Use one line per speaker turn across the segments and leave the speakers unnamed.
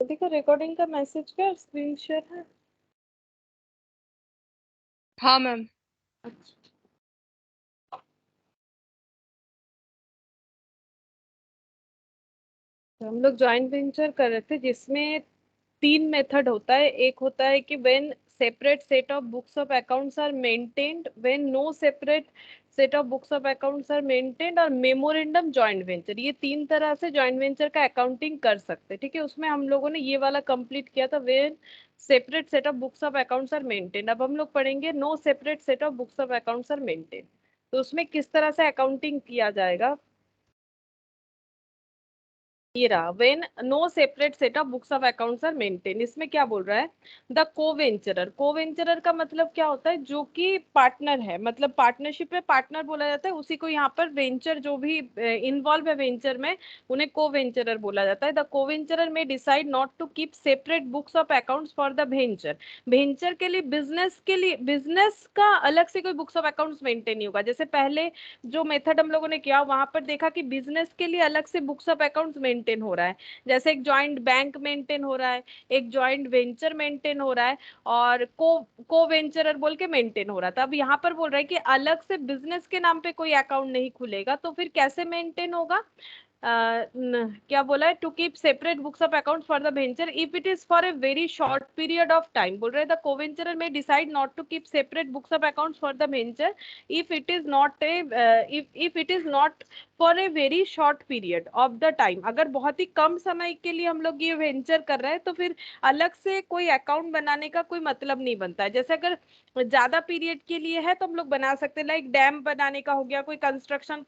देखो रिकॉर्डिंग का मैसेज क्या स्क्रीन शेयर है।
हाँ मैम।
अच्छा, तो हम लोग जॉइंट वेंचर कर रहे थे जिसमें 3 मेथड होता है। एक होता है कि when separate set of books of accounts are maintained, when no separate set of books of accounts are maintained, और मेमोरेंडम जॉइंट वेंचर। ये 3 तरह से जॉइंट वेंचर का अकाउंटिंग कर सकते हैं। ठीक है, उसमें हम लोगों ने ये वाला कंप्लीट किया था, when separate set of books of accounts are maintained. अब हम लोग पढ़ेंगे no separate set of books of accounts are maintained. तो उसमें किस तरह से अकाउंटिंग किया जाएगा, ये रहा। When no separate set of books of accounts are maintain, इसमें क्या बोल रहा है, द कोवेंचरर। कोवेंचरर का मतलब क्या होता है, जो कि पार्टनर है, मतलब पार्टनरशिप में पार्टनर बोला जाता है उसी को। यहाँ पर वेंचर जो भी इन्वॉल्व है वेंचर में, उन्हें कोवेंचरर बोला जाता है। The coventurer may decide not to keep separate books of accounts for the venture. Venture के लिए, बिजनेस के लिए, बिजनेस का अलग से कोई बुक्स ऑफ अकाउंट्स मेंटेन नहीं होगा। जैसे पहले जो मेथड हम लोगों ने किया वहां पर देखा कि बिजनेस के लिए अलग से बुक्स ऑफ अकाउंट्स मेंटेन हो रहा है, जैसे एक जॉइंट बैंक मेंटेन हो रहा है, एक जॉइंट वेंचर मेंटेन हो रहा है, और को वेंचरर बोल के मेंटेन हो रहा था। अब यहाँ पर बोल रहा है कि अलग से बिजनेस के नाम पे कोई अकाउंट नहीं खुलेगा, तो फिर कैसे मेंटेन होगा। क्या बोला है, to keep separate books of account for the venture if it is for a very short period of time. बोल रहे the coventurer may decide not to keep separate books of account for the venture if it is not a if it is not for a very short period of the time। अगर बहुत ही कम समय के लिए हम लोग ये venture कर रहे हैं तो फिर अलग से कोई अकाउंट बनाने का कोई मतलब नहीं बनता है। जैसे अगर ज्यादा पीरियड के लिए है तो हम लोग बना सकते हैं, लाइक डैम बनाने का हो गया, कोई कंस्ट्रक्शन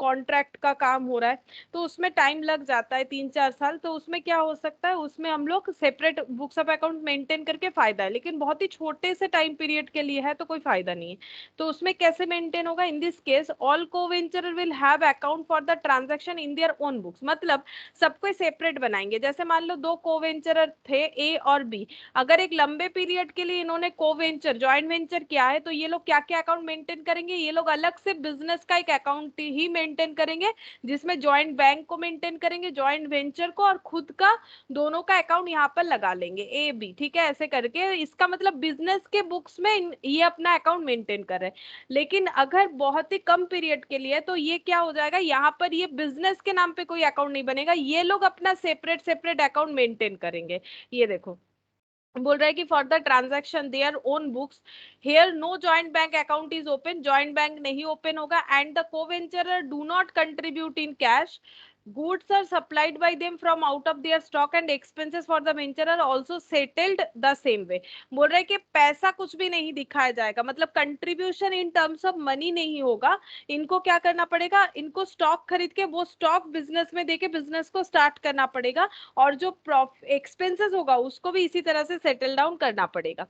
कॉन्ट्रैक्ट का काम हो रहा है, तो उसमें टाइम लग जाता है 3-4 साल। तो उसमें क्या हो सकता है, उसमें हम लोग separate books of account maintain करके फायदा है, लेकिन बहुत ही छोटे से टाइम पीरियड के लिए है तो कोई फायदा नहीं है। तो उसमें कैसे मेंटेन होगा, in this case all co-venturer will have account for the transaction in their own books. मतलब सबको सेपरेट बनाएंगे। जैसे मान लो 2 कोवेंचरर थे, ए और बी। अगर एक लंबे पीरियड के लिए इन्होंने कोवेंचर जॉइंट वेंचर किया है तो ये लोग क्या क्या अकाउंट मेंटेन करेंगे, ये लोग अलग से बिजनेस का एक अकाउंट ही मेंटेन करेंगे, जिसमें जॉइंट बैंक को मेंटेन करेंगे, जॉइंट वेंचर को, और खुद का दोनों का अकाउंट यहाँ पर लगा लेंगे, ए बी। ठीक है, ऐसे करके इसका मतलब बिजनेस के बुक्स में ये अपना अकाउंट मेंटेन कर रहे हैं। लेकिन अगर बहुत ही कम पीरियड के लिए तो ये क्या हो जाएगा, यहाँ पर ये बिजनेस के नाम पे कोई अकाउंट नहीं बनेगा, ये लोग अपना सेपरेट सेपरेट अकाउंट मेंटेन करेंगे। ये देखो बोल रहा है कि for the transaction their own books here no joint bank account is open, joint bank नहीं ओपन होगा, and the co-venturer do not contribute in cash, goods are supplied by them from out of their stock and expenses for the venture are also settled the same way। बोल रहे हैं कि पैसा कुछ भी नहीं दिखाया जाएगा, मतलब contribution in terms of money नहीं होगा। इनको क्या करना पड़ेगा, इनको स्टॉक खरीद के वो स्टॉक बिजनेस में देके बिजनेस को स्टार्ट करना पड़ेगा, और जो एक्सपेंसेस होगा उसको भी इसी तरह से सेटल डाउन करना पड़ेगा।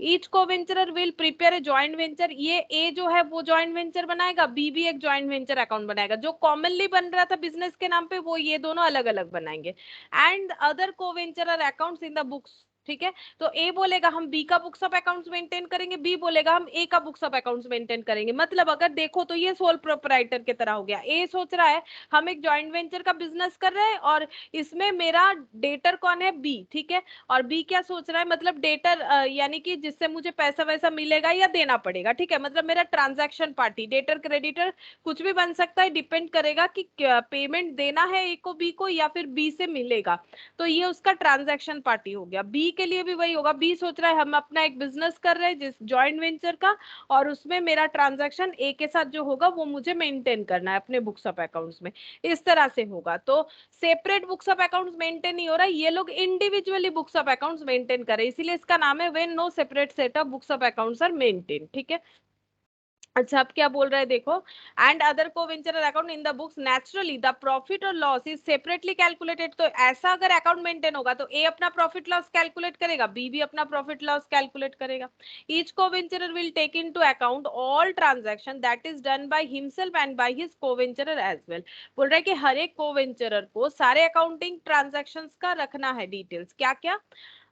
Each co-venturer will prepare a joint venture, ये ए जो है वो जॉइंट वेंचर बनाएगा, बी भी एक जॉइंट वेंचर अकाउंट बनाएगा। जो कॉमनली बन रहा था बिजनेस के नाम पे वो ये दोनों अलग अलग बनाएंगे। And other co-venturer accounts in the books. ठीक है, तो ए बोलेगा हम बी का बुक्स ऑफ अकाउंट्स मेंटेन करेंगे, बी बोलेगा हम ए का बुक्स ऑफ अकाउंट्स मेंटेन करेंगे। मतलब अगर देखो तो ये सोल प्रोप्राइटर की तरह हो गया। ए सोच रहा है हम एक जॉइंट वेंचर का बिजनेस कर रहे हैं और इसमें मेरा डेटर कौन है, बी। ठीक है, और बी क्या सोच रहा है, मतलब डेटर यानी कि जिससे मुझे पैसा वैसा मिलेगा या देना पड़ेगा। ठीक है, मतलब मेरा ट्रांजैक्शन पार्टी, डेटर क्रेडिटर कुछ भी बन सकता है, डिपेंड करेगा कि पेमेंट देना है ए को बी को या फिर बी से मिलेगा। तो ये उसका ट्रांजैक्शन पार्टी हो गया। बी के लिए भी वही होगा, बी सोच रहा है हम अपना एक बिजनेस कर रहे हैं जिस जॉइंट वेंचर का, और उसमें मेरा ट्रांजैक्शन ए के साथ जो होगा वो मुझे मेंटेन करना है अपने बुक्स ऑफ अकाउंट्स में। इस तरह से होगा। तो separate books of accounts maintain नहीं हो रहा है, ये लोग individually books of accounts maintain कर रहे हैं, इसीलिए इसका नाम है when no separate set of books of accounts are maintain. ठीक है, अच्छा अब क्या बोल रहा है देखो, and other co-venturer account in the books naturally the profit और लॉस इज सेपरेटली कैलकुलेटेड। तो ऐसा अगर अकाउंट मेंटेन होगा तो ए अपना प्रॉफिट लॉस कैलकुलेट करेगा, बी भी अपना प्रॉफिट लॉस कैलकुलेट करेगा। Each co-venturer will take into account all transaction that is done by himself and by his co-venturer as well. बोल रहा है कि हर एक कोवेंचरर को सारे अकाउंटिंग ट्रांजैक्शंस का रखना है डिटेल्स। क्या क्या,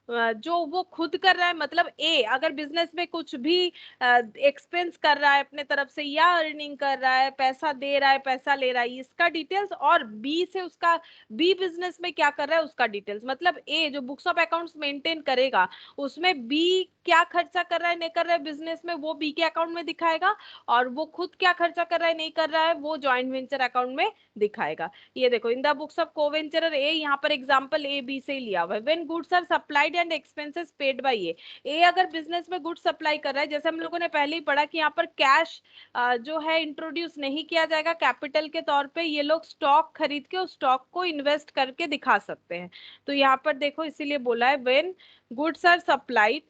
जो वो खुद कर रहा है, मतलब ए अगर बिजनेस में कुछ भी एक्सपेंस कर रहा है अपने तरफ से या अर्निंग कर रहा है, पैसा दे रहा है पैसा ले रहा है, इसका डिटेल्स, और बी से उसका बी बिजनेस में क्या कर रहा है उसका डिटेल्स। मतलब ए जो बुक्स ऑफ अकाउंट्स मेंटेन करेगा उसमें बी क्या खर्चा कर रहा है नहीं कर रहा है बिजनेस में, वो बी के अकाउंट में दिखाएगा, और वो खुद क्या खर्चा कर रहा है नहीं कर रहा है वो जॉइंट वेंचर अकाउंट में दिखाएगा। ये देखो इन द बुक्स ऑफ कोवेंचरर ए, यहाँ पर एग्जांपल ए बी से ही लिया हुआ है। When goods are supplied and expenses paid by A अगर बिजनेस में गुड्स सप्लाई कर रहा है, जैसे हम लोगों ने पहले ही पढ़ा कि यहाँ पर कैश जो है इंट्रोड्यूस नहीं किया जाएगा कैपिटल के तौर पे, ये लोग स्टॉक खरीद के उस स्टॉक को इन्वेस्ट करके दिखा सकते हैं। तो यहाँ पर देखो इसीलिए बोला है when goods are supplied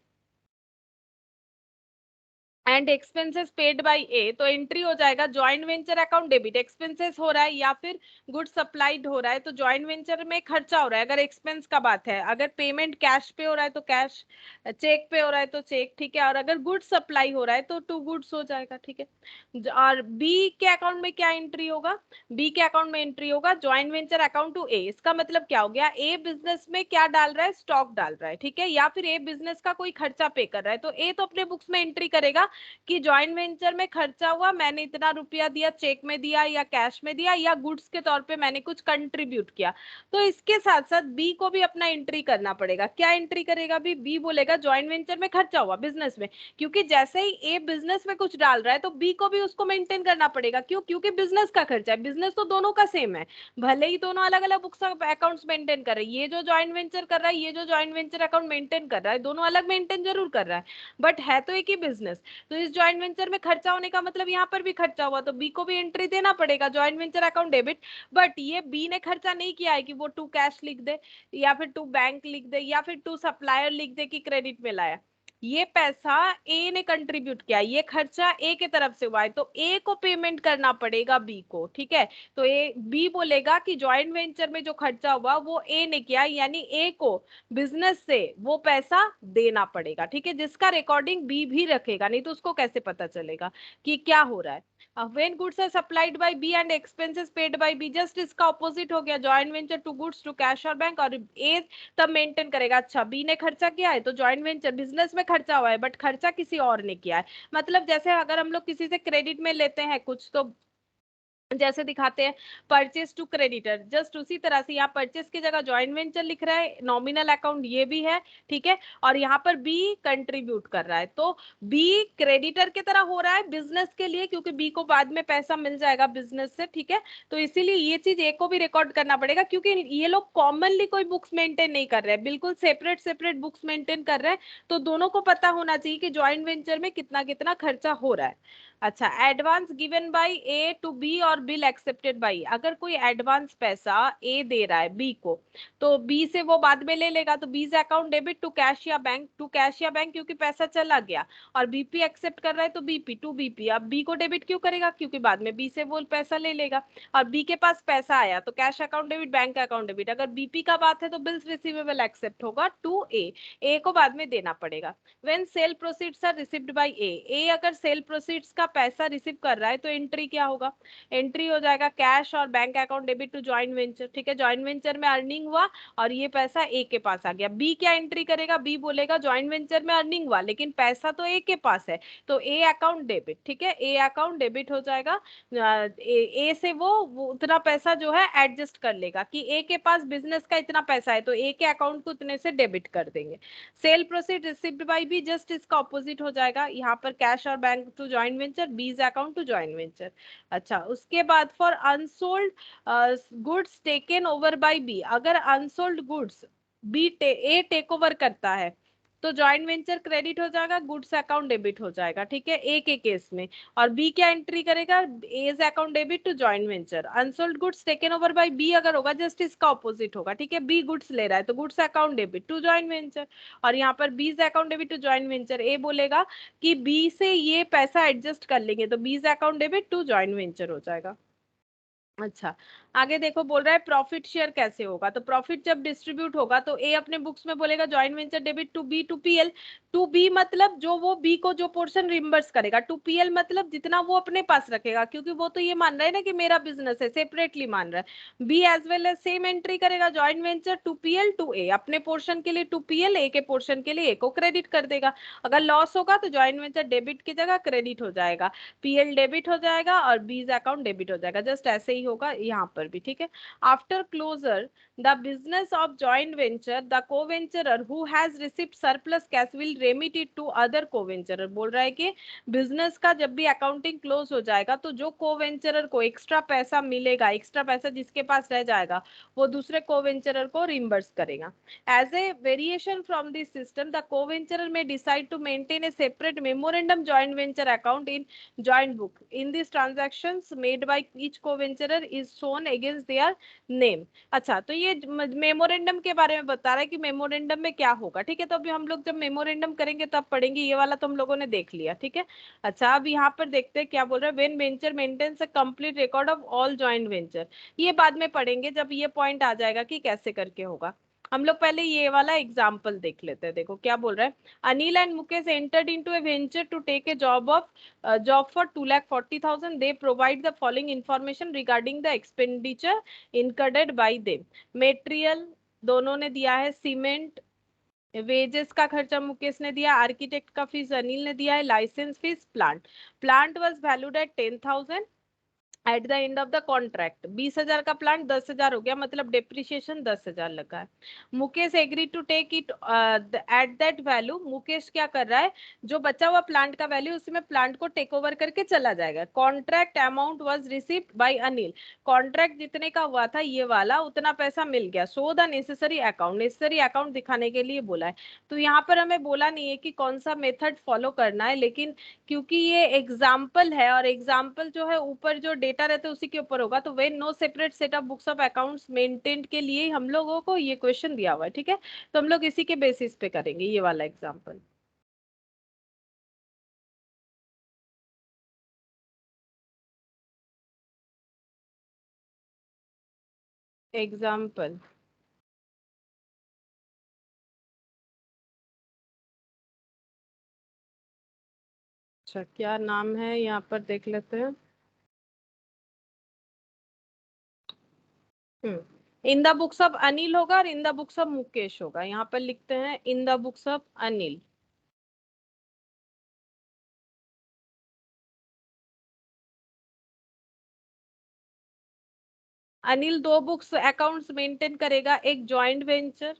and expenses paid by A, तो एंट्री हो जाएगा joint venture account debit. Expenses हो रहा है या फिर गुड सप्लाइड हो रहा है तो जॉइंट वेंचर में खर्चा हो रहा है, अगर एक्सपेंस का बात है। अगर पेमेंट कैश पे हो रहा है तो कैश, चेक पे हो रहा है तो चेक, ठीक है। और अगर गुड सप्लाई हो रहा है तो टू गुड्स हो जाएगा, ठीक है। और बी के अकाउंट में क्या एंट्री होगा, बी के अकाउंट में एंट्री होगा जॉइंट वेंचर अकाउंट टू ए। इसका मतलब क्या हो गया, ए बिजनेस में क्या डाल रहा है, स्टॉक डाल रहा है, ठीक है, या फिर ए बिजनेस का कोई खर्चा पे कर रहा है, तो ए तो अपने बुक्स में एंट्री करेगा कि जॉइंट वेंचर में खर्चा हुआ, मैंने इतना रुपया दिया, चेक में दिया या कैश में दिया या गुड्स के तौर पे मैंने कुछ कंट्रीब्यूट किया। तो इसके साथ साथ बी को भी अपना एंट्री करना पड़ेगा। क्या एंट्री करेगा बी बोलेगा जॉइंट वेंचर में खर्चा हुआ बिजनेस में, क्योंकि जैसे ही ए बिजनेस में कुछ डाल रहा है तो बी को भी उसको मेंटेन करना पड़ेगा। क्यों, क्योंकि बिजनेस का खर्चा है, बिजनेस तो दोनों का सेम है, भले ही दोनों अलग अलग बुक्स अकाउंट्स मेंटेन कर रहे हैं। ये जो जॉइंट वेंचर कर रहा है, ये जो जॉइंट वेंचर अकाउंट मेंटेन कर रहा है, दोनों अलग मेंटेन जरूर कर रहा है बट है तो एक ही बिजनेस। तो इस जॉइंट वेंचर में खर्चा होने का मतलब यहाँ पर भी खर्चा हुआ, तो बी को भी एंट्री देना पड़ेगा joint venture account debit. But ये बी ने खर्चा नहीं किया है कि वो टू कैश लिख दे या फिर टू बैंक लिख दे या फिर टू सप्लायर लिख दे कि क्रेडिट में लाया। ये पैसा ए ने कंट्रीब्यूट किया, ये खर्चा ए के तरफ से हुआ है तो ए को पेमेंट करना पड़ेगा बी को, ठीक है। तो ए बी बोलेगा कि जॉइंट वेंचर में जो खर्चा हुआ वो ए ने किया, यानी ए को बिजनेस से वो पैसा देना पड़ेगा, ठीक है, जिसका रिकॉर्डिंग बी भी रखेगा, नहीं तो उसको कैसे पता चलेगा कि क्या हो रहा है। When goods are supplied by B and expenses paid by B, just इसका ऑपोजिट हो गया, joint venture to goods to cash और बैंक, और ए तब मेंटेन करेगा। अच्छा बी ने खर्चा किया है तो जॉइंट वेंचर बिजनेस में खर्चा हुआ है बट खर्चा किसी और ने किया है। मतलब जैसे अगर हम लोग किसी से क्रेडिट में लेते हैं कुछ, तो जैसे दिखाते हैं परचेस टू क्रेडिटर, जस्ट उसी तरह से यहाँ परचेस की जगह जॉइंट वेंचर लिख रहा है, नॉमिनल अकाउंट ये भी है, ठीक है, और यहाँ पर बी कंट्रीब्यूट कर रहा है, तो बी क्रेडिटर की तरह हो रहा है बिजनेस के लिए, क्योंकि बी को बाद में पैसा मिल जाएगा बिजनेस से, ठीक है। तो इसीलिए ये चीज ए को भी रिकॉर्ड करना पड़ेगा, क्योंकि ये लोग कॉमनली कोई बुक्स मेंटेन नहीं कर रहे हैं, बिल्कुल सेपरेट सेपरेट बुक्स मेंटेन कर रहे हैं। तो दोनों को पता होना चाहिए कि जॉइंट वेंचर में कितना कितना खर्चा हो रहा है। अच्छा, advance given by A to B और बिल एक्सेप्टेड बाय, अगर कोई एडवांस पैसा ए दे रहा है बी को तो बी से वो बाद में ले लेगा, तो बी से अकाउंट डेबिट टू कैश या बैंक, टू कैश या बैंक क्योंकि पैसा चला गया, और बीपी एक्सेप्ट कर रहा है तो बीपी टू बीपी। अब बी को डेबिट क्यों करेगा, क्योंकि बाद में बी से वो पैसा ले लेगा, और बी के पास पैसा आया तो cash account debit bank account debit. अगर बीपी का बात है तो बिल्स रिसीवेबल एक्सेप्ट होगा टू ए को बाद में देना पड़ेगा। When sale proceeds are received by A अगर सेल प्रोसीड्स का पैसा रिसीव कर रहा है तो एंट्री क्या होगा, एंट्री हो जाएगा कैश और bank account debit to joint venture, ठीक है। जॉइंट वेंचर में अर्निंग हुआ और ये पैसा ए के पास आ गया। बी क्या एंट्री करेगा, बी बोलेगा जॉइंट वेंचर में अर्निंग हुआ लेकिन पैसा तो ए के पास है, तो ए अकाउंट डेबिट, ठीक है, ए अकाउंट डेबिट हो जाएगा। ए से वो उतना पैसा जो है एडजस्ट कर लेगा कि ए के पास बिजनेस का इतना पैसा है तो ए के अकाउंट को उतने से डेबिट कर देंगे। Sale proceed received by B, just इसका ऑपोजिट हो जाएगा, यहाँ पर कैश और bank to joint venture, B's account to joint venture. अच्छा, उसके बाद for unsold goods taken over by B, अगर unsold goods B A take over करता है तो जॉइंट वेंचर क्रेडिट हो जाएगा, गुड्स अकाउंट डेबिट हो जाएगा, ठीक है, ए के केस में। और बी क्या एंट्री करेगा, as account debit to joint venture. Unsold goods taken over by B अगर होगा जस्ट इसका ऑपोजिट होगा, ठीक है, बी गुड्स ले रहा है तो goods account debit to joint venture, और यहाँ पर B's account debit to joint venture. A बोलेगा कि बी से ये पैसा एडजस्ट कर लेंगे तो B's account debit to joint venture हो जाएगा। अच्छा, आगे देखो बोल रहा है प्रॉफिट शेयर कैसे होगा, तो प्रॉफिट जब डिस्ट्रीब्यूट होगा तो ए अपने बुक्स में बोलेगा joint venture debit to B to PL. To B मतलब जो वो बी को जो पोर्शन रिम्बर्स करेगा, टू पीएल मतलब जितना वो अपने पास रखेगा, क्योंकि वो तो ये मान रहा है ना कि मेरा बिजनेस है, सेपरेटली मान रहा है। B as well as same entry करेगा, joint venture to PL to A, अपने पोर्शन के लिए टू पीएल, ए के पोर्शन के लिए ए को क्रेडिट कर देगा। अगर लॉस होगा तो जॉइंट वेंचर डेबिट की जगह क्रेडिट हो जाएगा, पीएल डेबिट हो जाएगा और बीज अकाउंट डेबिट हो जाएगा। जस्ट ऐसे ही होगा यहाँ पर भी, ठीक है। After closure the business of joint venture the co-venturer who has received surplus cash will remit it to other co-venturer. बोल रहा है कि बिजनेस का जब भी अकाउंटिंग क्लोज हो जाएगा तो जो कोवेंचरर को एक्स्ट्रा पैसा मिलेगा, एक्स्ट्रा पैसा जिसके पास रह जाएगा, वो दूसरे कोवेंचरर को रिम्बर्स करेगा। As a variation from this system, the co-venturer may decide to maintain a separate memorandum joint venture account in joint book. In these transactions made by each co-venturer is shown against their name. अच्छा, तो ये memorandum के बारे में बता रहा है कि मेमोरेंडम में क्या होगा, ठीक है। तो अभी हम लोग जब मेमोरेंडम करेंगे तब पढ़ेंगे, ये वाला तो हम लोगों ने देख लिया, ठीक है। अच्छा, अब यहाँ पर देखते हैं क्या बोल रहा है। When venture maintains a complete record of all joint venture, ये बाद में पढ़ेंगे जब ये पॉइंट आ जाएगा कि कैसे करके होगा। हम लोग पहले ये वाला एग्जाम्पल देख लेते हैं। देखो क्या बोल रहा है। Anil and Mukesh entered into a venture to take a job for 2,40,000। They provide the following information regarding the expenditure incurred by them. Material दोनों ने दिया है, सीमेंट, वेजेस का खर्चा मुकेश ने दिया, आर्किटेक्ट का फीस अनिल ने दिया है, licence fees, plant. Plant was valued at 10,000 at the end of the contract. 20,000 का प्लांट 10,000 हो गया, मतलब डेप्रिसिएशन 10,000 लगा है। Mukesh agree to take it at that value. Mukesh क्या कर रहा है, जो बचा हुआ प्लांट का वैल्यू उसमें प्लांट को टेक ओवर करके चला जाएगा। Contract amount was received by Anil. Contract जितने का हुआ था ये वाला, उतना पैसा मिल गया। So the necessary account, necessary account दिखाने के लिए बोला है। तो यहाँ पर हमें बोला नहीं है कि कौन सा मेथड फॉलो करना है, लेकिन क्योंकि ये एग्जाम्पल है और एग्जाम्पल जो है ऊपर जो डेटा रहता है उसी के ऊपर होगा, तो when no separate set of books of accounts maintained के लिए हम लोगों को ये क्वेश्चन दिया हुआ है, ठीक है। तो हम लोग इसी के बेसिस पे करेंगे ये वाला एग्जाम्पल। एग्जाम्पल, अच्छा क्या नाम है यहाँ पर देख लेते हैं। इन द बुक्स ऑफ अनिल होगा और in the books of Mukesh होगा। यहाँ पर लिखते हैं इन the books of Anil. Anil दो बुक्स अकाउंट्स मेंटेन करेगा, एक joint venture,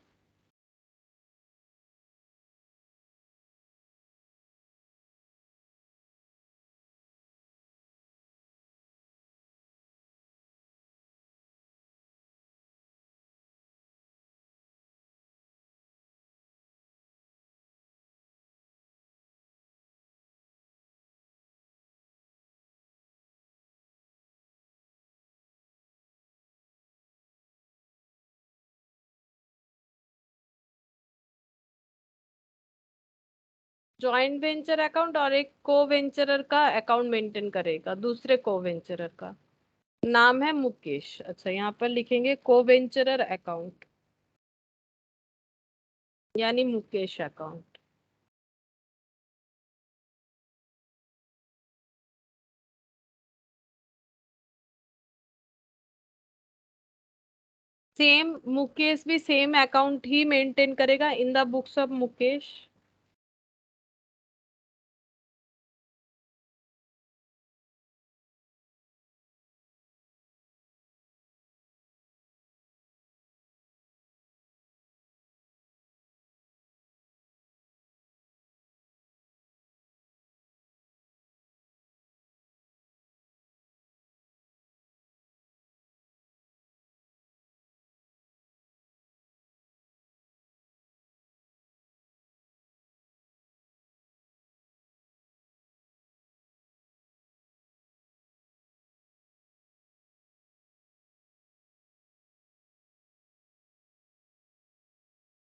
joint venture account और एक को वेंचरर का अकाउंट मेंटेन करेगा, दूसरे को वेंचरर का। नाम है मुकेश। अच्छा, यहाँ पर लिखेंगे को वेंचरर अकाउंट यानी मुकेश अकाउंट। सेम मुकेश भी सेम अकाउंट ही मेंटेन करेगा इन the books of Mukesh.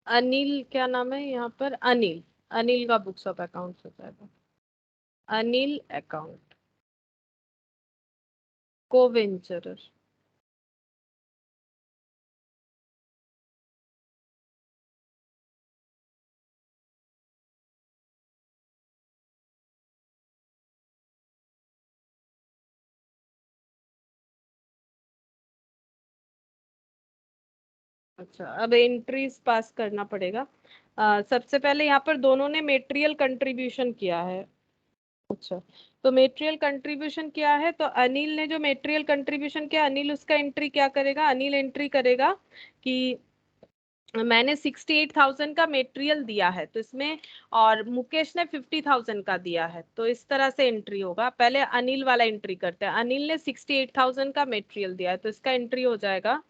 Anil क्या नाम है यहाँ पर, अनिल। अनिल का बुक्स ऑफ अकाउंट हो जाएगा अनिल अकाउंट को वेंचरर। अच्छा, अब एंट्रीज पास करना पड़ेगा। सबसे पहले यहाँ पर दोनों ने मेटेरियल कंट्रीब्यूशन किया है। अच्छा, तो मेटेरियल कंट्रीब्यूशन किया है, तो अनिल ने जो मेटेरियल कंट्रीब्यूशन किया, अनिल उसका एंट्री क्या करेगा, अनिल एंट्री करेगा कि मैंने 68,000 का मेटेरियल दिया है, तो इसमें, और मुकेश ने 50,000 का दिया है, तो इस तरह से एंट्री होगा। पहले अनिल वाला एंट्री करते हैं। अनिल ने 68,000 का मेटेरियल दिया है, तो इसका एंट्री हो जाएगा।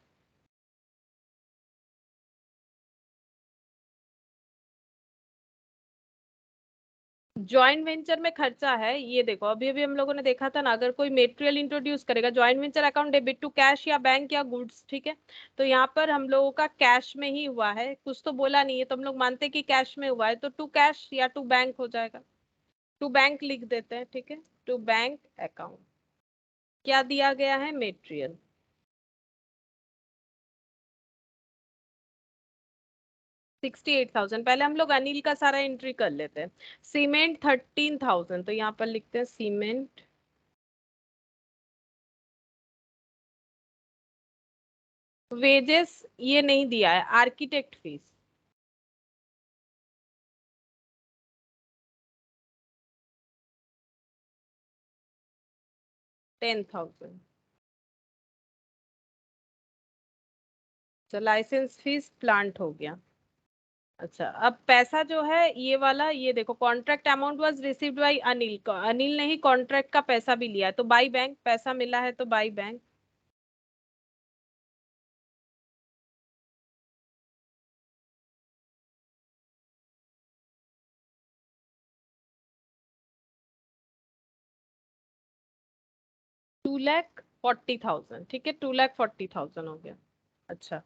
जॉइंट वेंचर में खर्चा है, ये देखो अभी अभी हम लोगों ने देखा था ना, अगर कोई मेटेरियल इंट्रोड्यूस करेगा, joint venture account debit to cash या बैंक या गुड्स, ठीक है। तो यहाँ पर हम लोगों का कैश में ही हुआ है, कुछ तो बोला नहीं है, तो हम लोग मानते हैं कि कैश में हुआ है, तो टू कैश या टू बैंक हो जाएगा। टू बैंक लिख देते हैं, ठीक है, टू बैंक अकाउंट। क्या दिया गया है, मेटेरियल। 68,000, पहले हम लोग अनिल का सारा एंट्री कर लेते हैं। सीमेंट 13,000, तो यहाँ पर लिखते हैं सीमेंट। वेजेस ये नहीं दिया है, आर्किटेक्ट फीस 10,000। तो लाइसेंस फीस प्लांट हो गया। अच्छा, अब पैसा जो है ये वाला, ये देखो, contract amount was received by Anil, Anil ने ही कॉन्ट्रैक्ट का पैसा भी लिया है, तो बाय बैंक पैसा मिला है, तो बाय बैंक। $240,000, ठीक है, 240,000 हो गया। अच्छा,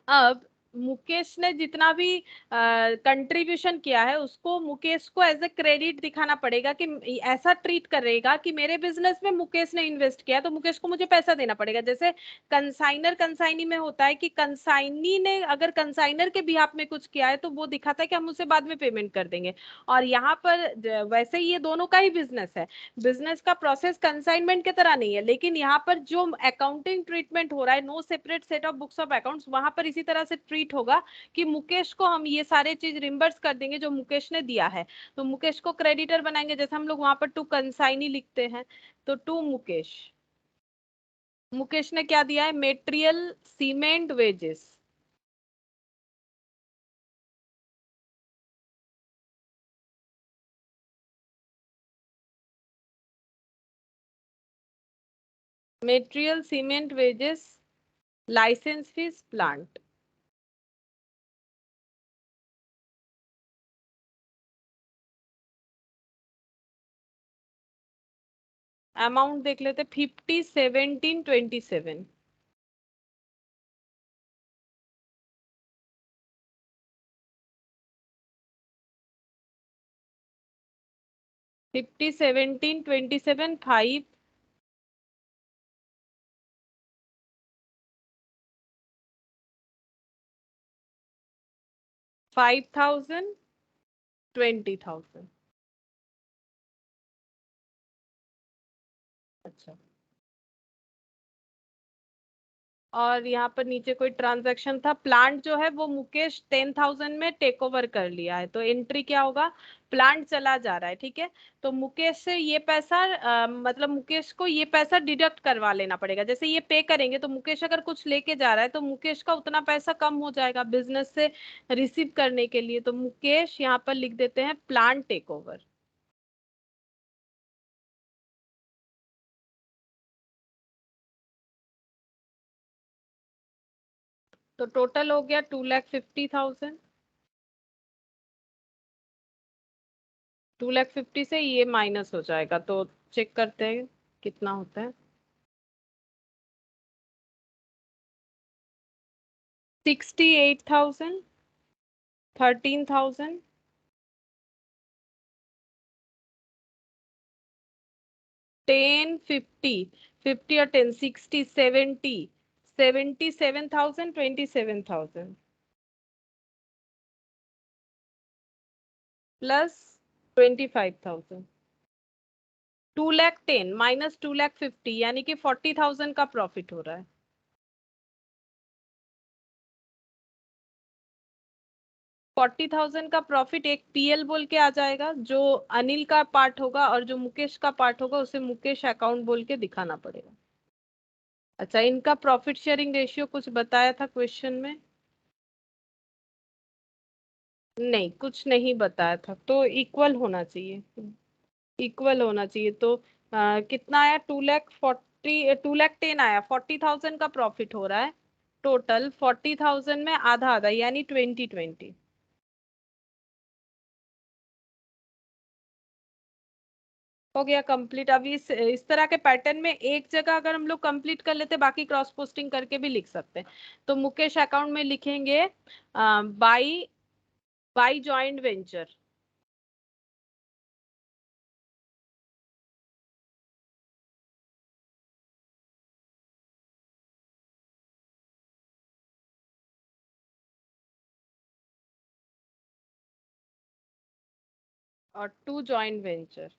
अब मुकेश ने जितना भी कंट्रीब्यूशन किया है, उसको मुकेश को एज ए क्रेडिट दिखाना पड़ेगा, कि ऐसा ट्रीट करेगा कि मेरे बिजनेस में मुकेश ने इन्वेस्ट किया, तो मुकेश को मुझे पैसा देना पड़ेगा। जैसे कंसाइनर कंसाइनी में होता है कि कंसाइनी ने अगर कंसाइनर के बिहाफ में कुछ किया है, तो वो दिखाता है कि हम उसे बाद में पेमेंट कर देंगे। और यहाँ पर वैसे ही ये दोनों का ही बिजनेस है, बिजनेस का प्रोसेस कंसाइनमेंट की तरह नहीं है, लेकिन यहाँ पर जो अकाउंटिंग ट्रीटमेंट हो रहा है, no separate set of books of accounts, वहां पर इसी तरह से ट्रीट होगा कि मुकेश को हम ये सारे चीज रिम्बर्स कर देंगे जो मुकेश ने दिया है। तो मुकेश को क्रेडिटर बनाएंगे, जैसे हम लोग वहां पर टू कंसाइनी लिखते हैं, तो टू मुकेश। मुकेश ने क्या दिया है, material cement wages. Material cement wages, licence fees plant. Amount देख लेते, 50, 17, 27। 50, 17, 27, 5,000, 20,000। अच्छा, और यहाँ पर नीचे कोई ट्रांजैक्शन था, प्लांट जो है वो मुकेश 10,000 में टेक ओवर कर लिया है, तो एंट्री क्या होगा, प्लांट चला जा रहा है, ठीक है। तो मुकेश से ये पैसा, मतलब मुकेश को ये पैसा डिडक्ट करवा लेना पड़ेगा। जैसे ये पे करेंगे, तो मुकेश अगर कुछ लेके जा रहा है, तो मुकेश का उतना पैसा कम हो जाएगा बिजनेस से रिसीव करने के लिए, तो मुकेश यहाँ पर लिख देते हैं प्लांट टेक ओवर। तो टोटल हो गया 2,50,000। 2,50,000 से ये माइनस हो जाएगा, तो चेक करते हैं कितना होता है। 68,000, 13,000, 10, 50, 50 और 10, 60, 70, 77,000, 27,000 प्लस 25,000। 2,10,000 माइनस 2,50,000, यानी कि 40,000 का प्रॉफिट हो रहा है। 40,000 का प्रॉफिट एक पीएल बोल के आ जाएगा, जो अनिल का पार्ट होगा, और जो मुकेश का पार्ट होगा उसे मुकेश अकाउंट बोल के दिखाना पड़ेगा। अच्छा, इनका प्रॉफिट शेयरिंग रेशियो कुछ बताया था क्वेश्चन में? नहीं, कुछ नहीं बताया था, तो इक्वल होना चाहिए, इक्वल होना चाहिए। तो कितना आया? 2,40,2,10 आया। 40,000 का प्रॉफिट हो रहा है टोटल, 40,000 में आधा आधा यानी 20-20 हो गया कंप्लीट। अभी इस तरह के पैटर्न में एक जगह अगर हम लोग कंप्लीट कर लेते, बाकी क्रॉस पोस्टिंग करके भी लिख सकते हैं। तो मुकेश अकाउंट में लिखेंगे बाई बाई जॉइंट वेंचर, और टू जॉइंट वेंचर।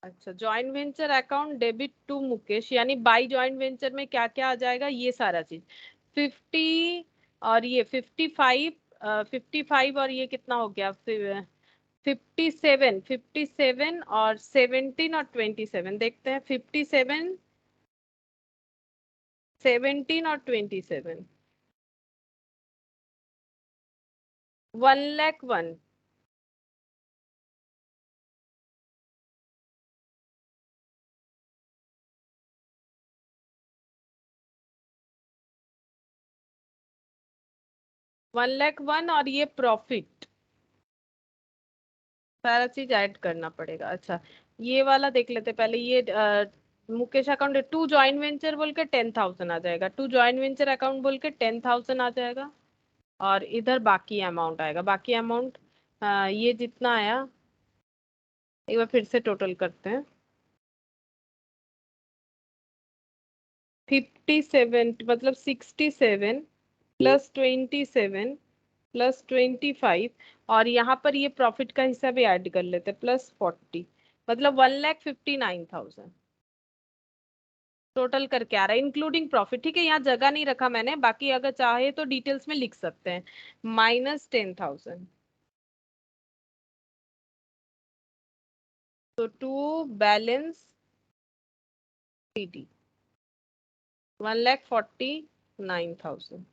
अच्छा, joint venture account debit to Mukesh, यानी बाई जॉइंट वेंचर में क्या क्या आ जाएगा, ये सारा चीज 50, और ये 55, 55, और ये कितना हो गया? 57, 57 और 17 और 27, देखते हैं। 57, 17 और 27, 1,01,000। 1,01,000 और ये प्रॉफिट, सारा चीज ऐड करना पड़ेगा। अच्छा, ये वाला देख लेते पहले। ये Mukesh account to joint venture बोल के 10,000 आ जाएगा, टू जॉइंट वेंचर अकाउंट बोल के 10,000 आ जाएगा। और इधर बाकी अमाउंट आएगा, बाकी अमाउंट ये जितना आया, एक बार फिर से टोटल करते हैं। 57 मतलब 67 प्लस 27 प्लस 25, और यहाँ पर ये प्रॉफिट का हिस्सा भी ऐड कर लेते हैं, प्लस 40, मतलब 1,59,000 टोटल करके आ रहा है, इंक्लूडिंग प्रॉफिट। ठीक है, यहाँ जगह नहीं रखा मैंने, बाकी अगर चाहे तो डिटेल्स में लिख सकते हैं। -10,000, तो टू बैलेंस टीडी 1,49,000।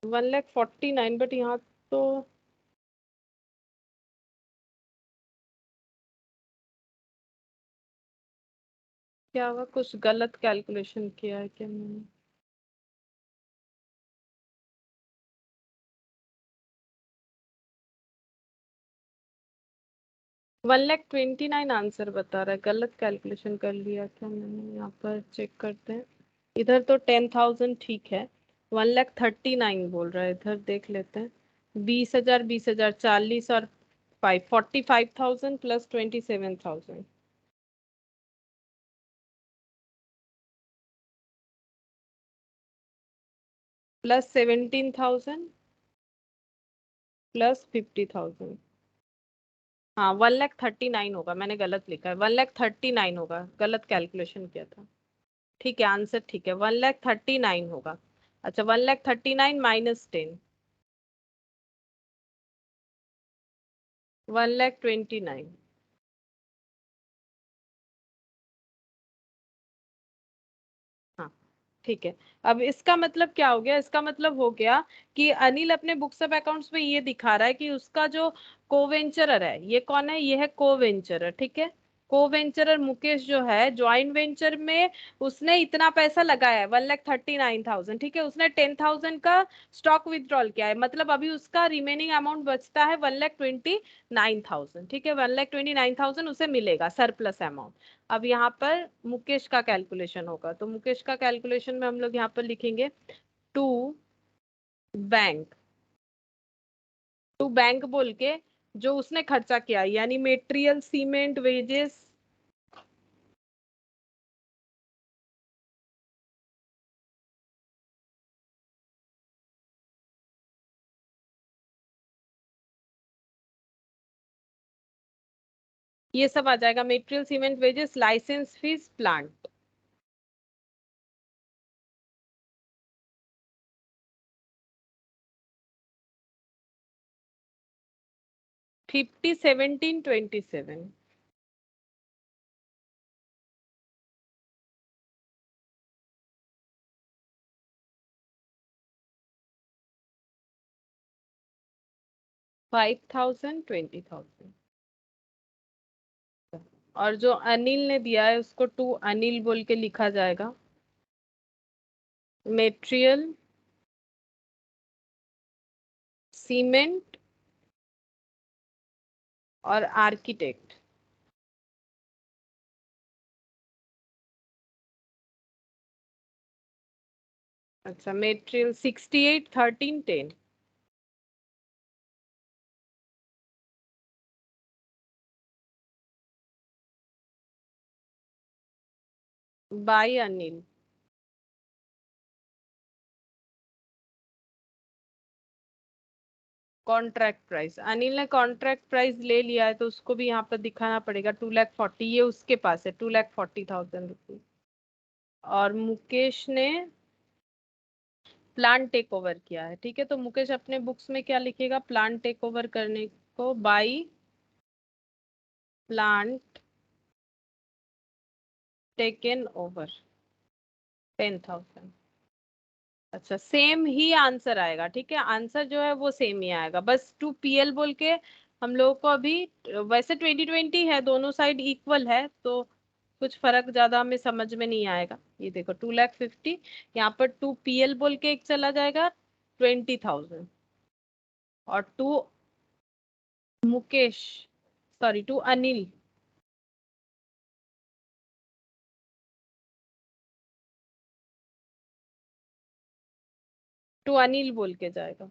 1,49,000, बट यहाँ तो क्या हुआ, कुछ गलत कैलकुलेशन किया है क्या मैंने? 1,29,000 आंसर बता रहा है, गलत कैलकुलेशन कर लिया क्या मैंने? यहाँ पर चेक करते हैं। इधर तो 10,000 ठीक है, 1,39,000 बोल रहा है, इधर देख लेते हैं। 20,000, 20,000, 40 और 45,000 प्लस 27,000, प्लस 17,000 प्लस 50,000। हाँ, 1,39,000 होगा, मैंने गलत लिखा है, 1,39,000 होगा, गलत कैलकुलेशन किया था। ठीक है, आंसर ठीक है, 1,39,000 होगा। अच्छा, 1,39,000 -10, 1,29,000। हाँ, ठीक है। अब इसका मतलब क्या हो गया? इसका मतलब हो गया कि अनिल अपने बुक्स ऑफ अकाउंट्स में ये दिखा रहा है कि उसका जो कोवेंचरर है, ये कौन है? ये है कोवेंचरर, ठीक है। कोवेंचरर मुकेश जो है, ज्वाइंट वेंचर में उसने इतना पैसा लगाया है, 1,39,000, ठीक है। उसने 10,000 का स्टॉक विथड्रॉल किया है, मतलब अभी उसका रिमेनिंग अमाउंट बचता है 1,29,000, ठीक है। 1,29,000 उसे मिलेगा सरप्लस अमाउंट। अब यहाँ पर मुकेश का कैलकुलेशन होगा, तो मुकेश का कैलकुलेशन में हम लोग यहाँ पर लिखेंगे टू बैंक, टू बैंक बोल के जो उसने खर्चा किया, यानी मेटेरियल, सीमेंट, वेजेस, ये सब आ जाएगा, material, cement, wages, licence fees, plant. Fifty, 17, 27। 5,000, 20,000। और जो अनिल ने दिया है उसको टू अनिल बोल के लिखा जाएगा। मेटेरियल, सीमेंट और आर्किटेक्ट। अच्छा, material 68, 13, 10। By Anil. Contract price, Anil ने कॉन्ट्रैक्ट प्राइस ले लिया है तो उसको भी यहाँ पर दिखाना पड़ेगा। 2,40,000 ये उसके पास है, 2,40,000 रुपीज। और मुकेश ने प्लान टेक ओवर किया है। ठीक है, तो मुकेश अपने बुक्स में क्या लिखेगा प्लान टेक ओवर करने को? By plant taken over, 10,000। अच्छा, सेम ही आंसर आएगा। ठीक है, आंसर जो है वो सेम ही आएगा, बस 2 PL बोल के हम लोगों को अभी। वैसे 2020 है, दोनों साइड इक्वल है, तो कुछ फर्क ज्यादा हमें समझ में नहीं आएगा। ये देखो 2,50,000, यहाँ पर 2 PL बोल के एक चला जाएगा 20,000। और to Mukesh, sorry to Anil, to Anil बोल के जाएगा।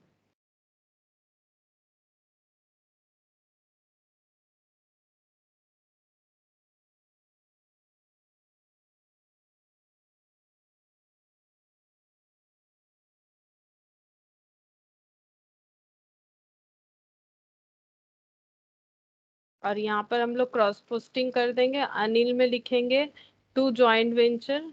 और यहाँ पर हम लोग क्रॉस पोस्टिंग कर देंगे, अनिल में लिखेंगे to joint venture,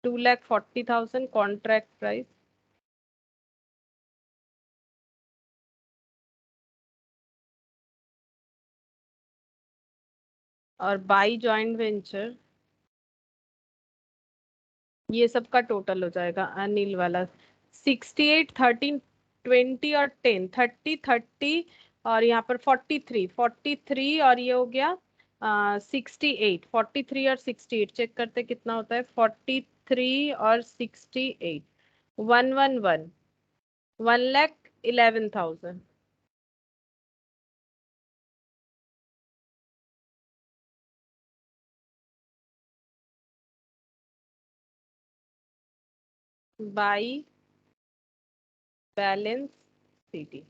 2,40,000 contract price. और बाई जॉइंट वेंचर, ये सब का टोटल हो जाएगा अनिल वाला 68, 13, 20 और 10, 30, 30 और यहाँ पर 43, 43 और ये हो गया 68, 43 और 68 चेक करते कितना होता है। 43 और 68, 111, 1,11,000। बाई बैलेंस सीटी।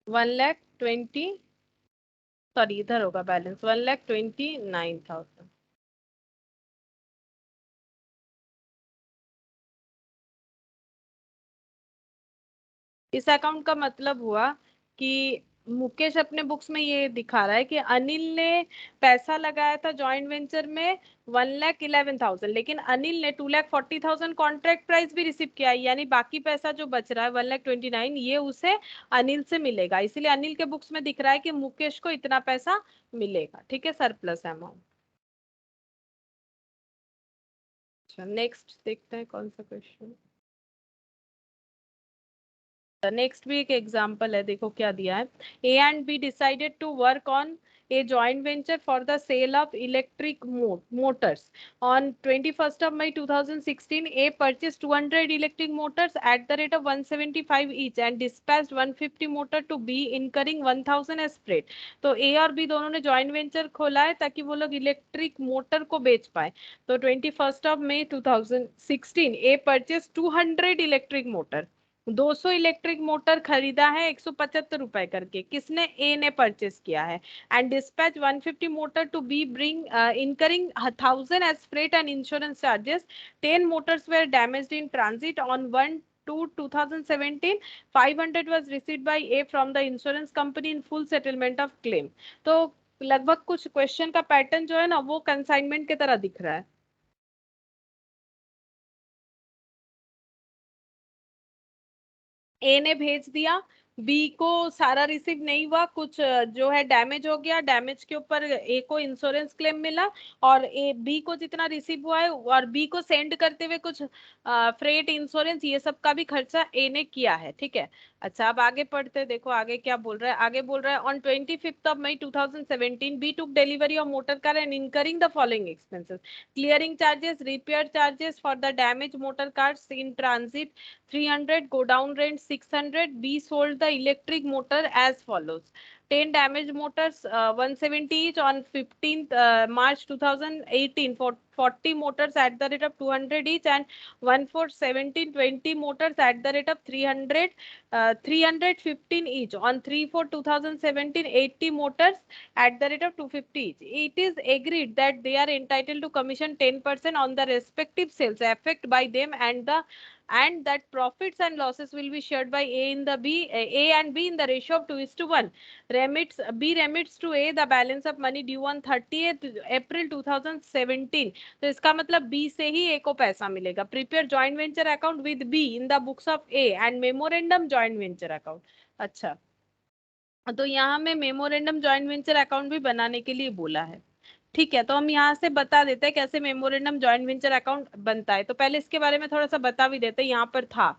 वन लैख ट्वेंटी, सॉरी इधर होगा बैलेंस, 1,29,000। इस अकाउंट का मतलब हुआ कि मुकेश अपने बुक्स में ये दिखा रहा है कि अनिल ने पैसा लगाया था जॉइंट वेंचर में 1,11,000, लेकिन अनिल ने 2,40,000 कॉन्ट्रैक्ट प्राइस भी रिसीव किया है, यानी बाकी पैसा जो बच रहा है 1,29,000 ये उसे अनिल से मिलेगा। इसीलिए अनिल के बुक्स में दिख रहा है कि मुकेश को इतना पैसा मिलेगा। ठीक है, सरप्लस अमाउंट। अच्छा, नेक्स्ट देखते हैं कौन सा क्वेश्चन। नेक्स्ट भी एक एग्जांपल है, देखो क्या दिया है। A and B decided to work on a joint venture for the sale of electric motors on 21st of May 2016। ए purchased 200 electric motors at the rate of 175 each and dispatched 150 motor to B incurring 1,000 as freight। तो ए और B दोनों ने joint venture खोला है ताकि वो लोग इलेक्ट्रिक मोटर को बेच पाए। तो 21st of May 2016 ए purchased 200 electric motor 200 electric motor खरीदा है 175 रुपए करके, किसने? ए ने परचेस किया है। And dispatch 150 motor to B bring incurring 1000 as freight and insurance charges. 10 motors were damaged in transit on 1/2/2017. 500 was received by A from the insurance company in full settlement of claim। तो लगभग कुछ question का pattern जो है ना वो consignment की तरह दिख रहा है। ए ने भेज दिया, बी को सारा रिसीव नहीं हुआ, कुछ जो है डैमेज हो गया, डैमेज के ऊपर ए को इंश्योरेंस क्लेम मिला, और ए बी को जितना रिसीव हुआ है और बी को सेंड करते हुए कुछ फ्रेट इंश्योरेंस ये सब का भी खर्चा ए ने किया है, ठीक है। अच्छा अब आगे पढ़ते हैं, देखो आगे क्या बोल रहा है। आगे बोल रहा है on 25 May 2017 B took delivery of motor car and incurring the following expenses: clearing charges, repair charges for the damage motor cars in transit 300, go down rent 600. B sold the electric motor as follows: 10 damaged motors, 170 each on 15th March 2018 for 40 motors at the rate of 200 each, and 1 for 17 20 motors at the rate of 300, 315 each on 3 for 2017 80 motors at the rate of 250 each. It is agreed that they are entitled to commission 10% on the respective sales affected by them, and that profits and losses will be shared by A and B in the ratio of 2:1. B remits to A the balance of money due on 30th April 2017। तो इसका मतलब B से ही A को पैसा मिलेगा। Prepare joint venture account with B in the books of A and memorandum joint venture account. अच्छा तो यहाँ में मेमोरेंडम जॉइंट वेंचर अकाउंट भी बनाने के लिए बोला है, ठीक है। तो हम यहाँ से बता देते हैं कैसे मेमोरेंडम जॉइंट वेंचर अकाउंट बनता है। तो पहले इसके बारे में थोड़ा सा बता भी देते हैं, यहाँ पर था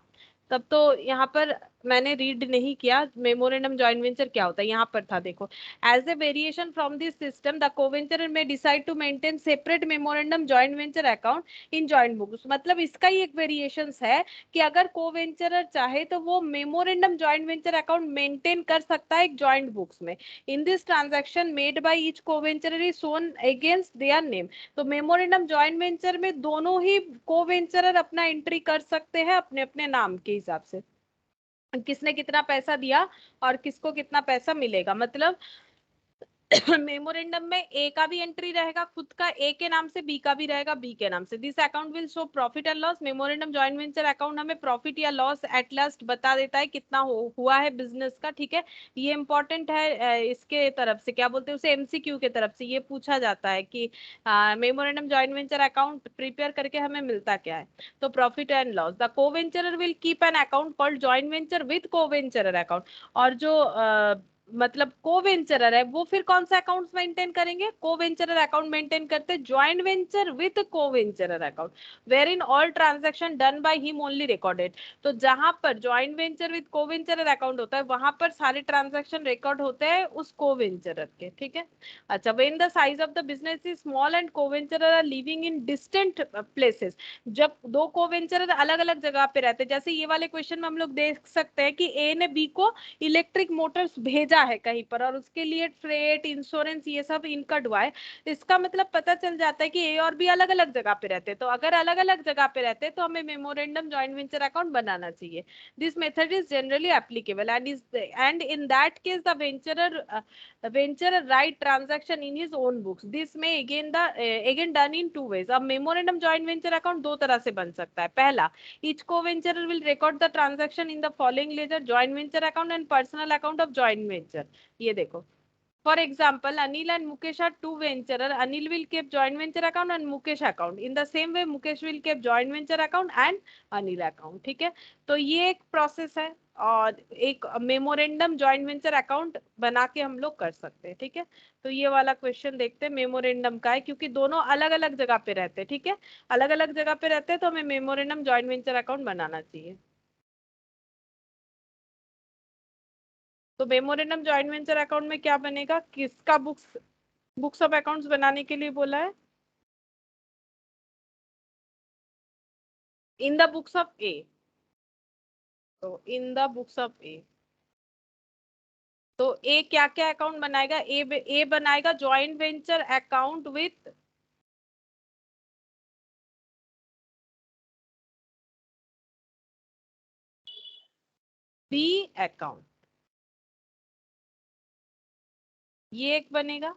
तब तो यहाँ पर मैंने रीड नहीं किया मेमोरेंडम जॉइंट वेंचर क्या होता है, यहाँ पर था देखो। As a variation from this system the co-venture may decide to maintain separate memorandum joint venture account in joint books. मतलब इसका ही एक वेरिएशन है कि अगर कोवेंचरर चाहे तो वो memorandum joint venture account maintain कर सकता है एक जॉइंट बुक्स में। In this transaction made by each co-venturer is shown against their name. तो मेमोरेंडम जॉइंट वेंचर में दोनों ही कोवेंचरर अपना एंट्री कर सकते हैं अपने अपने नाम के हिसाब से, किसने कितना पैसा दिया और किसको कितना पैसा मिलेगा। मतलब मेमोरेंडम में ए का भी एंट्री रहेगा खुद का, ए के नाम से, बी का भी रहेगा बी के नाम से। This account will show profit and loss. Memorandum joint venture account हमें प्रॉफिट या लॉस एट लास्ट बता देता है कितना हुआ है बिजनेस का, ठीक है। ये इंपॉर्टेंट है। इसके तरफ से क्या बोलते हैं उसे, एमसीक्यू के तरफ से ये पूछा जाता है कि memorandum joint venture account prepare करके हमें मिलता क्या है। तो profit and loss, the co-venturer will keep an account called joint venture with co-venturer account. और जो मतलब को वेंचरर है वो फिर कौन सा अकाउंट मेंटेन करेंगे, को वेंचरर अकाउंट मेंटेन करते joint venture with coventurer account where in all transaction done by him only recorded. तो जहां पर joint venture with coventurer account होता है वहां पर सारे ट्रांजेक्शन रिकॉर्ड होते हैं उस को वेंचरर के, ठीक है। अच्छा when the size of the business is small and co-venturer are living in distant places, जब दो को वेंचरर अलग अलग जगह पे रहते हैं, जैसे ये वाले क्वेश्चन में हम लोग देख सकते हैं कि ए ने बी को इलेक्ट्रिक मोटर्स भेजा है कहीं पर और उसके लिए फ्रेट इंश्योरेंस ये सब इनकर्ड हुआ है। इसका मतलब पता चल जाता है कि ए और बी अलग अलग जगह पे रहते हैं। तो अगर अलग अलग जगह पे रहते हैं तो हमें मेमोरेंडम जॉइंट वेंचर अकाउंट बनाना चाहिए। This method is generally applicable and in that case the venturer write transaction in his own books. This may again done in two ways. अब मेमोरेंडम जॉइंट वेंचर अकाउंट दो तरह से बन सकता है। पहला, each co-venturer will record the transaction in the following ledger: joint venture account and personal account of joint venture। ये देखो, for example, Anil and Mukesh are two venturer. Anil will keep joint venture account and Mukesh account. In the same way, Mukesh will keep joint venture account and Anil account, ठीक है। तो ये एक process है और एक memorandum joint venture account बना के हम लोग कर सकते हैं, ठीक है। तो ये वाला क्वेश्चन देखते हैं मेमोरेंडम का है, क्योंकि दोनों अलग अलग जगह पे रहते हैं, ठीक है। अलग अलग जगह पे रहते हैं तो हमें मेमोरेंडम जॉइंट वेंचर अकाउंट बनाना चाहिए। तो मेमोरेंडम जॉइंट वेंचर अकाउंट में क्या बनेगा, किसका बुक्स ऑफ अकाउंट्स बनाने के लिए बोला है? In the books of A. तो in the books of A, तो ए क्या क्या अकाउंट बनाएगा, ए बनाएगा joint venture account with, B account, ये एक बनेगा।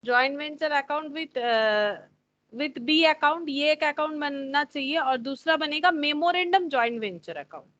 Joint venture account with B account, ये एक अकाउंट बनना चाहिए, और दूसरा बनेगा memorandum joint venture account.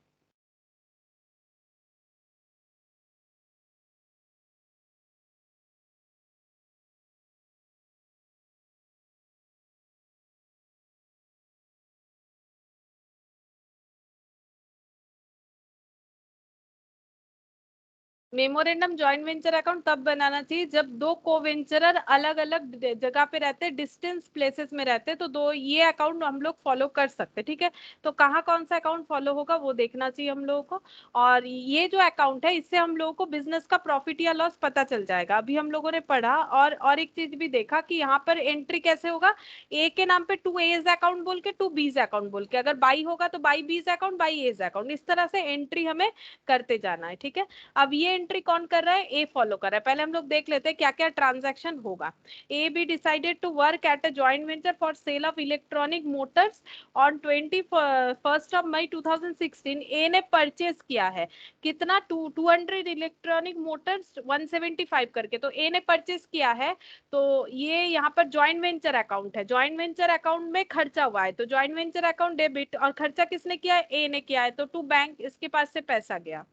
Memorandum joint venture account तब बनाना चाहिए जब दो को वेंचरर अलग अलग जगह पे रहते, डिस्टेंस प्लेसेस में रहते, तो दो ये अकाउंट हम लोग फॉलो कर सकते, ठीक है। तो कहाँ कौन सा अकाउंट फॉलो होगा वो देखना चाहिए हम लोगों को। और ये जो अकाउंट है इससे हम लोगों को बिजनेस का प्रॉफिट या लॉस पता चल जाएगा। अभी हम लोगों ने पढ़ा और एक चीज भी देखा कि यहाँ पर एंट्री कैसे होगा, ए के नाम पे टू एज अकाउंट बोल के, टू बीज अकाउंट बोल के, अगर बाई होगा तो बाई बीज अकाउंट, बाई एज अकाउंट, इस तरह से एंट्री हमें करते जाना है, ठीक है। अब ये एंट्री कौन कर रहा है, ए फॉलो कर रहा है। पहले हम लोग देख लेते हैं क्या क्या ट्रांजैक्शन होगा। A B decided to work at a joint venture for sale of electronic motors on 21 May 2016। A ने परचेज किया है कितना, 200 इलेक्ट्रॉनिक मोटर्स 175 करके, तो ए ने परचेज किया है। तो ये यहाँ पर जॉइंट वेंचर अकाउंट है, जॉइंट वेंचर अकाउंट में खर्चा हुआ है, तो जॉइंट वेंचर अकाउंट डेबिट, और खर्चा किसने किया है, ए ने किया है, तो टू बैंक इसके पास से पैसा गया।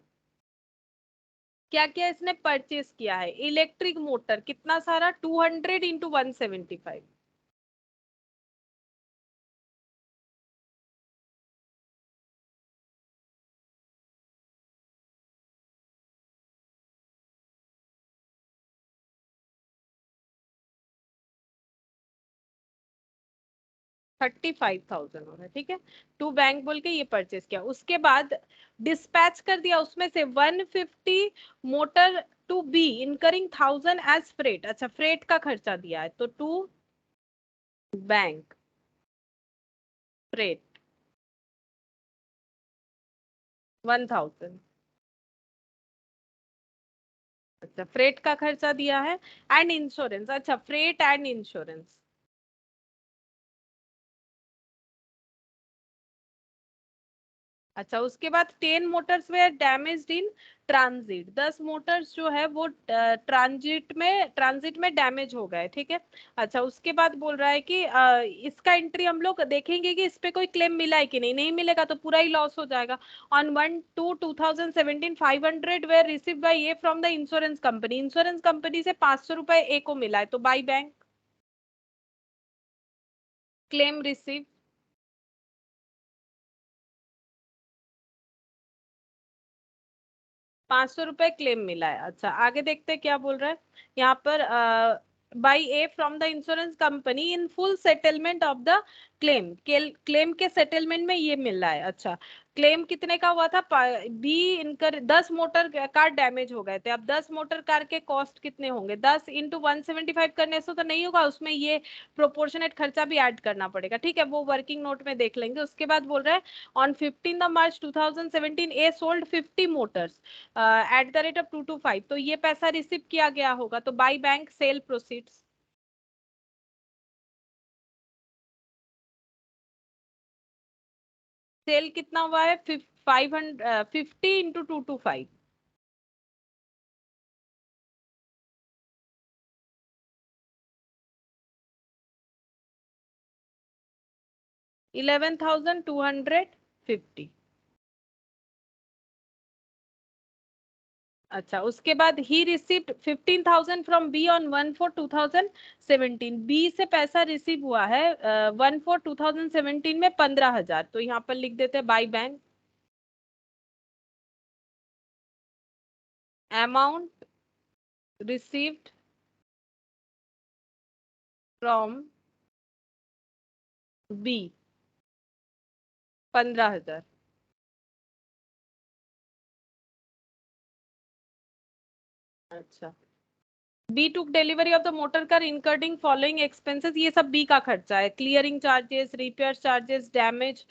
क्या क्या इसने परचेज किया है, इलेक्ट्रिक मोटर कितना सारा, 200 इंटू 175। 35,000 हो रहा है, ठीक है। टू बैंक बोल के ये परचेज किया, उसके बाद डिस्पैच कर दिया उसमें से 150 motor to B incurring 1000 as freight. अच्छा, फ्रेट का खर्चा दिया है, तो टू बैंक फ्रेट 1000। अच्छा, फ्रेट का खर्चा दिया है, एंड इंश्योरेंस, अच्छा फ्रेट एंड इंश्योरेंस। अच्छा, उसके बाद 10 motors were damaged in transit, 10 motors जो है वो ट्रांजिट में डैमेज हो गए, ठीक है। अच्छा, उसके बाद बोल रहा है कि इसका एंट्री हम लोग देखेंगे कि इस पे कोई क्लेम मिला है कि नहीं, नहीं मिलेगा तो पूरा ही लॉस हो जाएगा। On 1/2/2017 500 were receive by A from the insurance company, insurance company से 500 रुपए ए को मिला है, तो बाई बैंक क्लेम रिसीव 500 रुपए क्लेम मिला है। अच्छा, आगे देखते हैं क्या बोल रहा है यहाँ पर, by A from the insurance company in full settlement of the claim, claim के सेटलमेंट में ये मिल रहा है। अच्छा, क्लेम कितने का हुआ था, बी इनकर 10 मोटर कार डैमेज हो गए थे। अब 10 मोटर कार के कॉस्ट कितने होंगे, 10 इंटू 175 करने से तो नहीं होगा, उसमें ये प्रोपोर्शनेट खर्चा भी ऐड करना पड़ेगा, ठीक है, वो वर्किंग नोट में देख लेंगे। उसके बाद बोल रहा है on 15 March 2017 A sold 50 motors at the rate of 225, तो ये पैसा रिसीव किया गया होगा, तो by bank sale proceeds. Sale कितना हुआ है, 50 इंटू 225, 11,250। अच्छा, उसके बाद ही received 15,000 from B on 1/4/2017, B से पैसा रिसीव हुआ है 1/4/2017 में 15,000, तो यहाँ पर लिख देते हैं by bank amount received from B 15,000। अच्छा, B took delivery of the motor car incurring following expenses, ये सब बी का खर्चा है। Clearing charges, repair charges, damage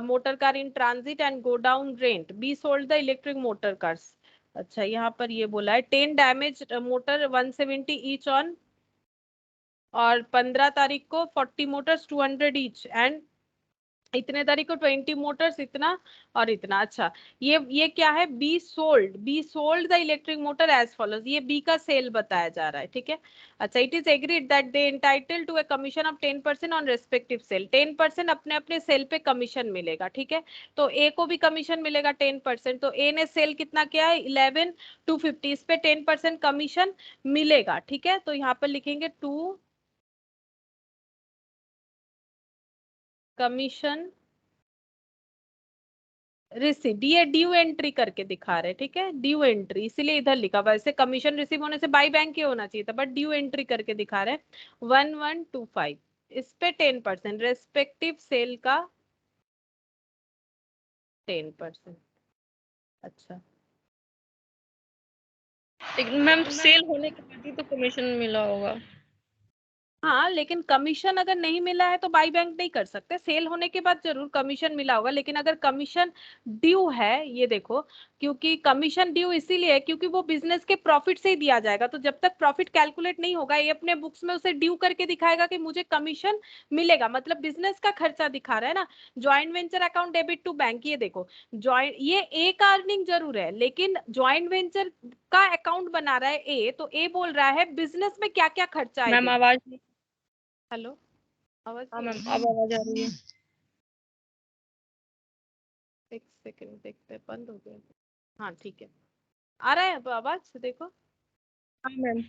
motor car in transit and godown rent. B sold the electric motor cars. अच्छा, यहाँ पर ये बोला है 10 डैमेज मोटर 170 ईच ऑन, और 15 तारीख को 40 मोटर्स 200 ईच, एंड इतने तारीख को 20 मोटर्स इतना और इतना। अच्छा, ये क्या है, B sold the electric motor as follows, ये बी का सेल बताया जा रहा है, ठीक है। अच्छा, it is agreed that they entitle to a commission of 10% on respective sale, 10% अपने अपने सेल पे कमीशन मिलेगा, ठीक है। तो ए को भी कमीशन मिलेगा 10%, तो ए ने सेल कितना किया है 11,250, इस पे 10% कमीशन मिलेगा, ठीक है। तो यहाँ पर लिखेंगे टू कमीशन रिसीव, ये ड्यू एंट्री करके दिखा रहे, ठीक है, ड्यू एंट्री इसीलिए इधर लिखा। वैसे कमीशन रिसीव होने से बाई बैंक के होना चाहिए था, बट ड्यू एंट्री करके दिखा रहे 1125, इस पे 10%, रेस्पेक्टिव सेल का 10%। अच्छा,
लेकिन मैम सेल होने के बाद ही तो कमीशन मिला होगा।
हाँ, लेकिन कमीशन अगर नहीं मिला है तो बाई बैंक नहीं कर सकते, सेल होने के बाद जरूर कमीशन मिला होगा, लेकिन अगर कमीशन ड्यू है, ये देखो, क्योंकि कमीशन ड्यू इसीलिए है क्योंकि वो बिजनेस के प्रॉफिट से ही दिया जाएगा, तो जब तक प्रॉफिट कैलकुलेट नहीं होगा ये अपने बुक्स में उसे ड्यू करके दिखाएगा कि मुझे कमीशन मिलेगा, मतलब बिजनेस का खर्चा दिखा रहा है ना। Joint venture account debit to bank, ये देखो, ज्वाइंट, ये ए का अर्निंग जरूर है, लेकिन ज्वाइंट वेंचर का अकाउंट बना रहा है ए, तो ए बोल रहा है बिजनेस में क्या क्या खर्चा है
मैम
देखो।
आवाज।
हेलो, आवाज
हाँ
नहीं आ
मैम,
रही?
अब आवाज आ रही है।
एक सेकंड देखते हैं, बंद हो गया। हाँ ठीक है, आ रहा है अब आवाज, देखो।
हाँ मैम।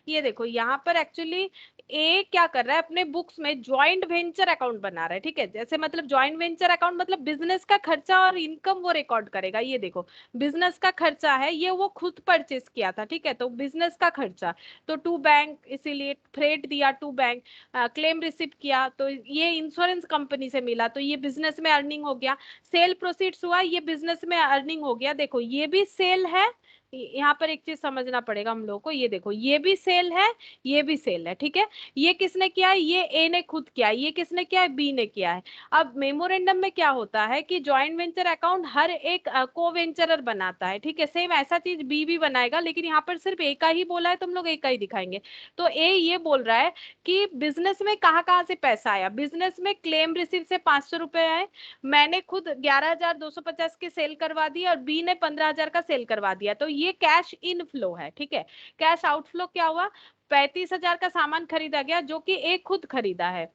ये देखो, यहाँ पर एक्चुअली ए क्या कर रहा है, अपने बुक्स में ज्वाइंट वेंचर अकाउंट बना रहा है, ठीक है। जैसे मतलब ज्वाइंट वेंचर अकाउंट मतलब बिजनेस का खर्चा और इनकम वो रिकॉर्ड करेगा। ये देखो, बिजनेस का खर्चा है, ये वो खुद परचेस किया था, ठीक है, तो बिजनेस का खर्चा, तो टू बैंक, इसीलिए फ्रेट दिया टू बैंक। क्लेम रिसिप्ट किया तो ये इंश्योरेंस कंपनी से मिला, तो ये बिजनेस में अर्निंग हो गया। सेल प्रोसीड्स हुआ, ये बिजनेस में अर्निंग हो गया। देखो, ये भी सेल है, यहाँ पर एक चीज समझना पड़ेगा हम लोग को, ये देखो, ये भी सेल है, ये भी सेल है, ठीक है। ये किसने किया है, ये ए ने खुद किया है, ये किसने किया है, बी ने किया है। अब मेमोरेंडम में क्या होता है कि जॉइंट वेंचर अकाउंट हर एक को वेंचरर बनाता है, ठीक है। सेम ऐसा चीज बी भी बनाएगा, लेकिन यहाँ पर सिर्फ ए का ही बोला है तो हम लोग ए का ही दिखाएंगे। तो ए ये बोल रहा है कि बिजनेस में कहाँ कहाँ से पैसा आया। बिजनेस में क्लेम रिसीव से 500 रुपए आए, मैंने खुद 11,250 की सेल करवा दी और बी ने 15,000 का सेल करवा दिया, तो ये कैश इनफ्लो है, ठीक है। कैश आउटफ्लो क्या हुआ, 35,000 का सामान खरीदा गया जो कि एक खुद खरीदा है,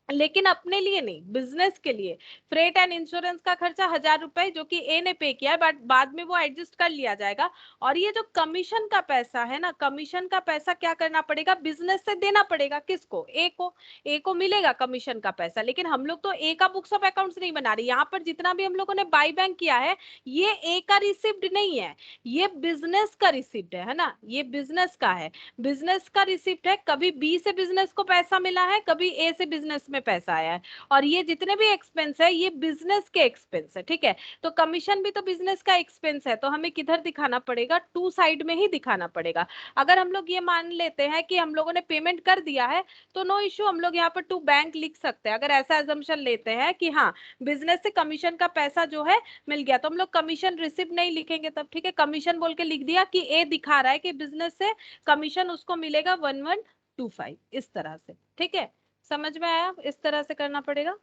लेकिन अपने लिए नहीं, बिजनेस के लिए। फ्रेट एंड इंश्योरेंस का खर्चा 1,000 रुपए जो कि ए ने पे किया है, बट बाद में वो एडजस्ट कर लिया जाएगा। और ये जो कमीशन का पैसा है ना, कमीशन का पैसा क्या करना पड़ेगा, बिजनेस से देना पड़ेगा, किसको, ए को। ए को मिलेगा कमीशन का पैसा, लेकिन हम लोग तो ए का बुक्स ऑफ अकाउंट्स नहीं बना रहे, यहाँ पर जितना भी हम लोगों ने बाई बैंक किया है ये ए का रिसिप्ट नहीं है, ये बिजनेस का रिसिप्ट है ना, ये बिजनेस का है, बिजनेस का रिसिप्ट है। कभी बी से बिजनेस को पैसा मिला है, कभी ए से बिजनेस में पैसा आया है, और ये जितने भी एक्सपेंस है ये बिजनेस के एक्सपेंस है, ठीक है। तो कमीशन भी तो बिजनेस का एक्सपेंस है, तो हमें किधर दिखाना पड़ेगा, टू साइड में ही दिखाना पड़ेगा। अगर हम लोग ये मान लेते हैं कि हम लोगों ने पेमेंट कर दिया है तो नो इश्यू, हम लोग यहाँ पर टू बैंक लिख सकते हैं। अगर ऐसा एजम्पशन लेते हैं कि हाँ, बिजनेस से कमीशन का पैसा जो है मिल गया, तो हम लोग कमीशन रिसिप्ट नहीं लिखेंगे तब, ठीक है। कमीशन बोल के लिख दिया कि ए दिखा रहा है कि बिजनेस से कमीशन उसको मिलेगा 1125, इस तरह से, ठीक है। समझ में आया, इस तरह से करना पड़ेगा।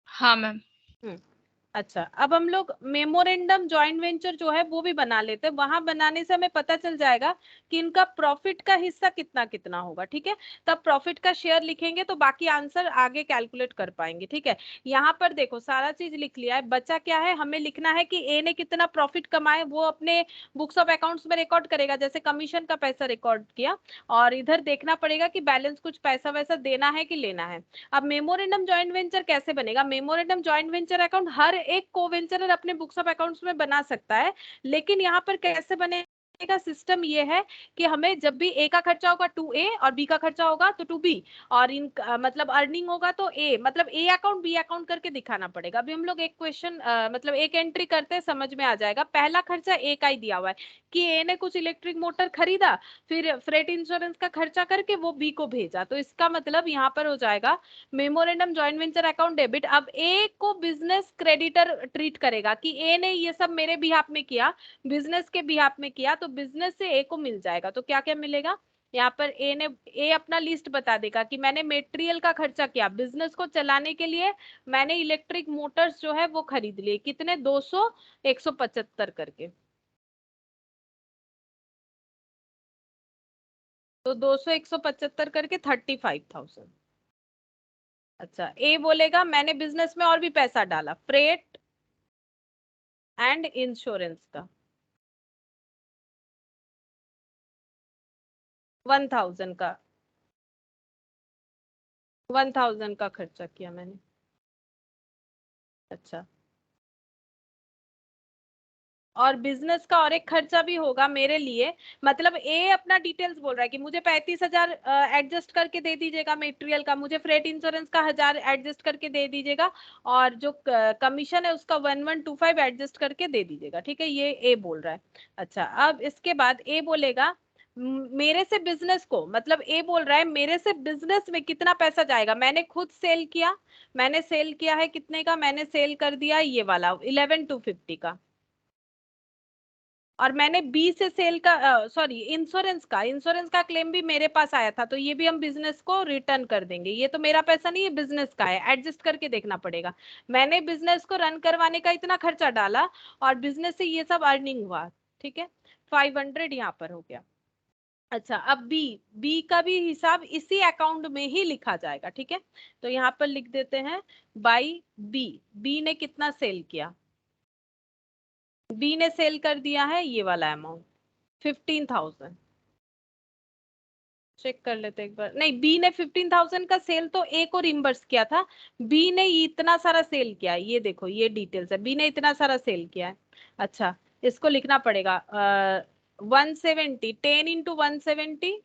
हाँ मैम।
अच्छा, अब हम लोग मेमोरेंडम जॉइंट वेंचर जो है वो भी बना लेते हैं, वहां बनाने से हमें पता चल जाएगा कि इनका प्रॉफिट का हिस्सा कितना कितना होगा, ठीक है। तब प्रॉफिट का शेयर लिखेंगे तो बाकी आंसर आगे कैलकुलेट कर पाएंगे, ठीक है। यहाँ पर देखो, सारा चीज लिख लिया है, बचा क्या है, हमें लिखना है कि ए ने कितना प्रॉफिट कमाए, वो अपने बुक्स ऑफ अकाउंट्स में रिकॉर्ड करेगा, जैसे कमीशन का पैसा रिकॉर्ड किया, और इधर देखना पड़ेगा कि बैलेंस कुछ पैसा वैसा देना है कि लेना है। अब मेमोरेंडम जॉइंट वेंचर कैसे बनेगा, मेमोरेंडम जॉइंट वेंचर अकाउंट हर एक को वेंचरर अपने बुक्स ऑफ अकाउंट्स में बना सकता है, लेकिन यहाँ पर कैसे बने, का सिस्टम ये है कि हमें जब भी ए का खर्चा होगा टू ए और बी का खर्चा होगा तो टू बी, और इन मतलब अर्निंग होगा तो ए, मतलब ए अकाउंट बी अकाउंट करके दिखाना पड़ेगा। अभी हम लोग एक क्वेश्चन मतलब एक एंट्री करते हैं, समझ में आ जाएगा। पहला खर्चा ए का ही दिया हुआ है कि ए ने कुछ इलेक्ट्रिक मोटर खरीदा, फिर फ्रेट इंश्योरेंस का खर्चा करके वो बी को भेजा, तो इसका मतलब यहाँ पर हो जाएगा memorandum joint venture account debit. अब ए को बिजनेस क्रेडिटर ट्रीट करेगा कि ए ने ये सब मेरे बिहाफ में किया, बिजनेस के बिहाफ में किया, तो बिजनेस से ए को मिल जाएगा। तो क्या क्या मिलेगा यहाँ पर, ए अपना लिस्ट बता देगा कि मैंने मेटेरियल का खर्चा किया, बिजनेस को चलाने के लिए मैंने इलेक्ट्रिक मोटर्स जो है वो खरीद लिए, कितने 200 175 करके, तो 200 175 करके 35,000। अच्छा, ए बोलेगा मैंने बिजनेस में और भी पैसा डाला, फ्रेट एंड इंश्योरेंस का 1000 का, 1000 का खर्चा किया मैंने। अच्छा, और बिजनेस का और एक खर्चा भी होगा मेरे लिए, मतलब ए अपना डिटेल्स बोल रहा है कि मुझे 35,000 एडजस्ट करके दे दीजिएगा मेटेरियल का, मुझे फ्रेट इंश्योरेंस का 1000 एडजस्ट करके दे दीजिएगा, और जो कमीशन है उसका 1125 एडजस्ट करके दे दीजिएगा। ठीक है, ये ए बोल रहा है। अच्छा, अब इसके बाद ए बोलेगा मेरे से बिजनेस को, मतलब ए बोल रहा है मेरे से बिजनेस में कितना पैसा जाएगा, मैंने खुद सेल किया, मैंने सेल किया है कितने का, मैंने सेल कर दिया ये वाला 11,250 का, और मैंने बी से सेल का सॉरी इंश्योरेंस का क्लेम भी मेरे पास आया था, तो ये भी हम बिजनेस को रिटर्न कर देंगे। ये तो मेरा पैसा नहीं है, बिजनेस का है, एडजस्ट करके देखना पड़ेगा। मैंने बिजनेस को रन करवाने का इतना खर्चा डाला और बिजनेस से ये सब अर्निंग हुआ। ठीक है, 500 यहाँ पर हो गया। अच्छा, अब बी, बी का भी हिसाब इसी अकाउंट में ही लिखा जाएगा। ठीक है, तो यहाँ पर लिख देते हैं बाई बी, बी ने कितना सेल किया, बी ने सेल कर दिया है ये वाला अमाउंट 15,000। चेक कर लेते एक बार, नहीं बी ने 15,000 का सेल तो ए को रिम्बर्स किया था, बी ने इतना सारा सेल किया है, ये देखो ये डिटेल्स है, बी ने इतना सारा सेल किया है। अच्छा, इसको लिखना पड़ेगा 170, 10 × 170,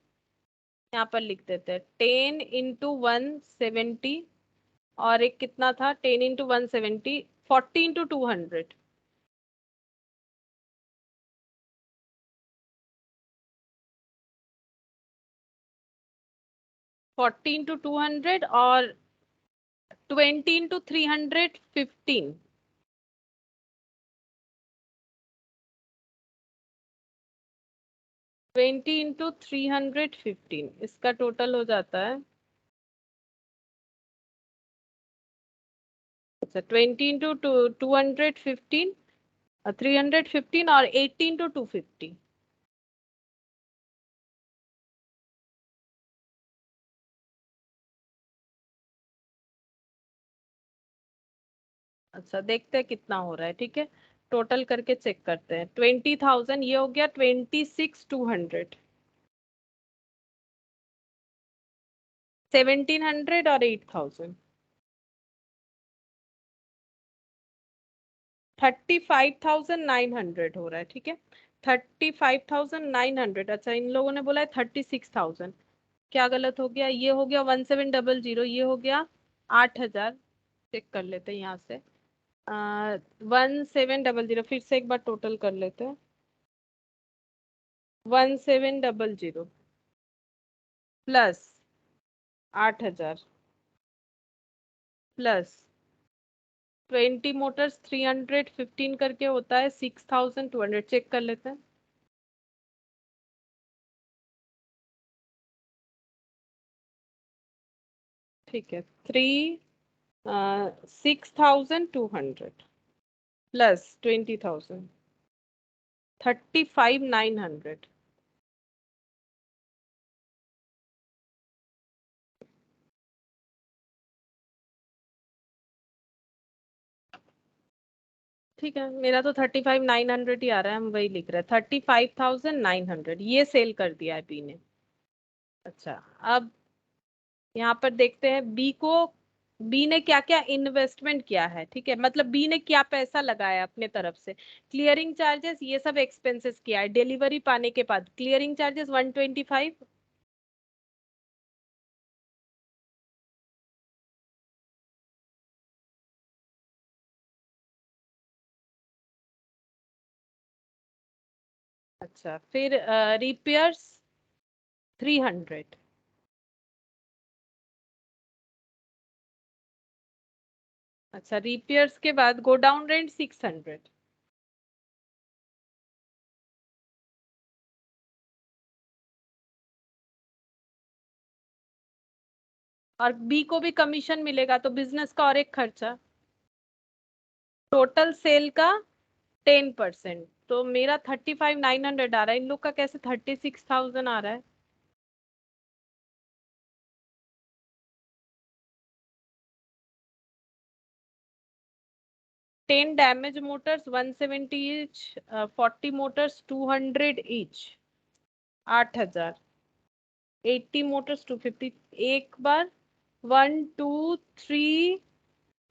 यहाँ पर लिख देते हैं 10 × 170, और एक कितना था 10 × 170, 40 × 200, 40 × 200, और 20 × 315, 20 × 315, इसका टोटल हो जाता है, अच्छा 20 × 215, 315, और 18 × 250। अच्छा, देखते हैं कितना हो रहा है। ठीक है, टोटल करके चेक करते हैं। 20,000 ये हो गया, 26,200, 1,700, और 8,000, 35,900 हो रहा है। ठीक है, 35,900। अच्छा, इन लोगों ने बोला है 36,000, क्या गलत हो गया, ये हो गया 1700, ये हो गया 8,000। चेक कर लेते हैं यहाँ से, 1700, फिर से एक बार टोटल कर लेते हैं, 1700 प्लस 8,000 प्लस 20 मोटर्स 315 करके होता है 6,200। चेक कर लेते हैं, ठीक है, 6,200 प्लस 20,000, 35,900। ठीक है, मेरा तो 35,900 ही आ रहा है, हम वही लिख रहे हैं, 35,900 ये सेल कर दिया है बी ने। अच्छा, अब यहाँ पर देखते हैं बी को बी ने क्या क्या इन्वेस्टमेंट किया है, ठीक है, मतलब बी ने क्या पैसा लगाया अपने तरफ से। क्लियरिंग चार्जेस ये सब एक्सपेंसेस किया है, डिलीवरी पाने के बाद क्लियरिंग चार्जेस 125। अच्छा, फिर रिपेयर्स 300। अच्छा, रिपेयर्स के बाद गोडाउन रेंट 600। और बी को भी कमीशन मिलेगा तो बिजनेस का और एक खर्चा, टोटल सेल का 10%। तो मेरा 35,900 आ रहा है, इन लोग का कैसे 36,000 आ रहा है। 10 damage Motors 170 each, 40 Motors 200 each, 8,000। 80 Motors 250। एक बार 1 2 3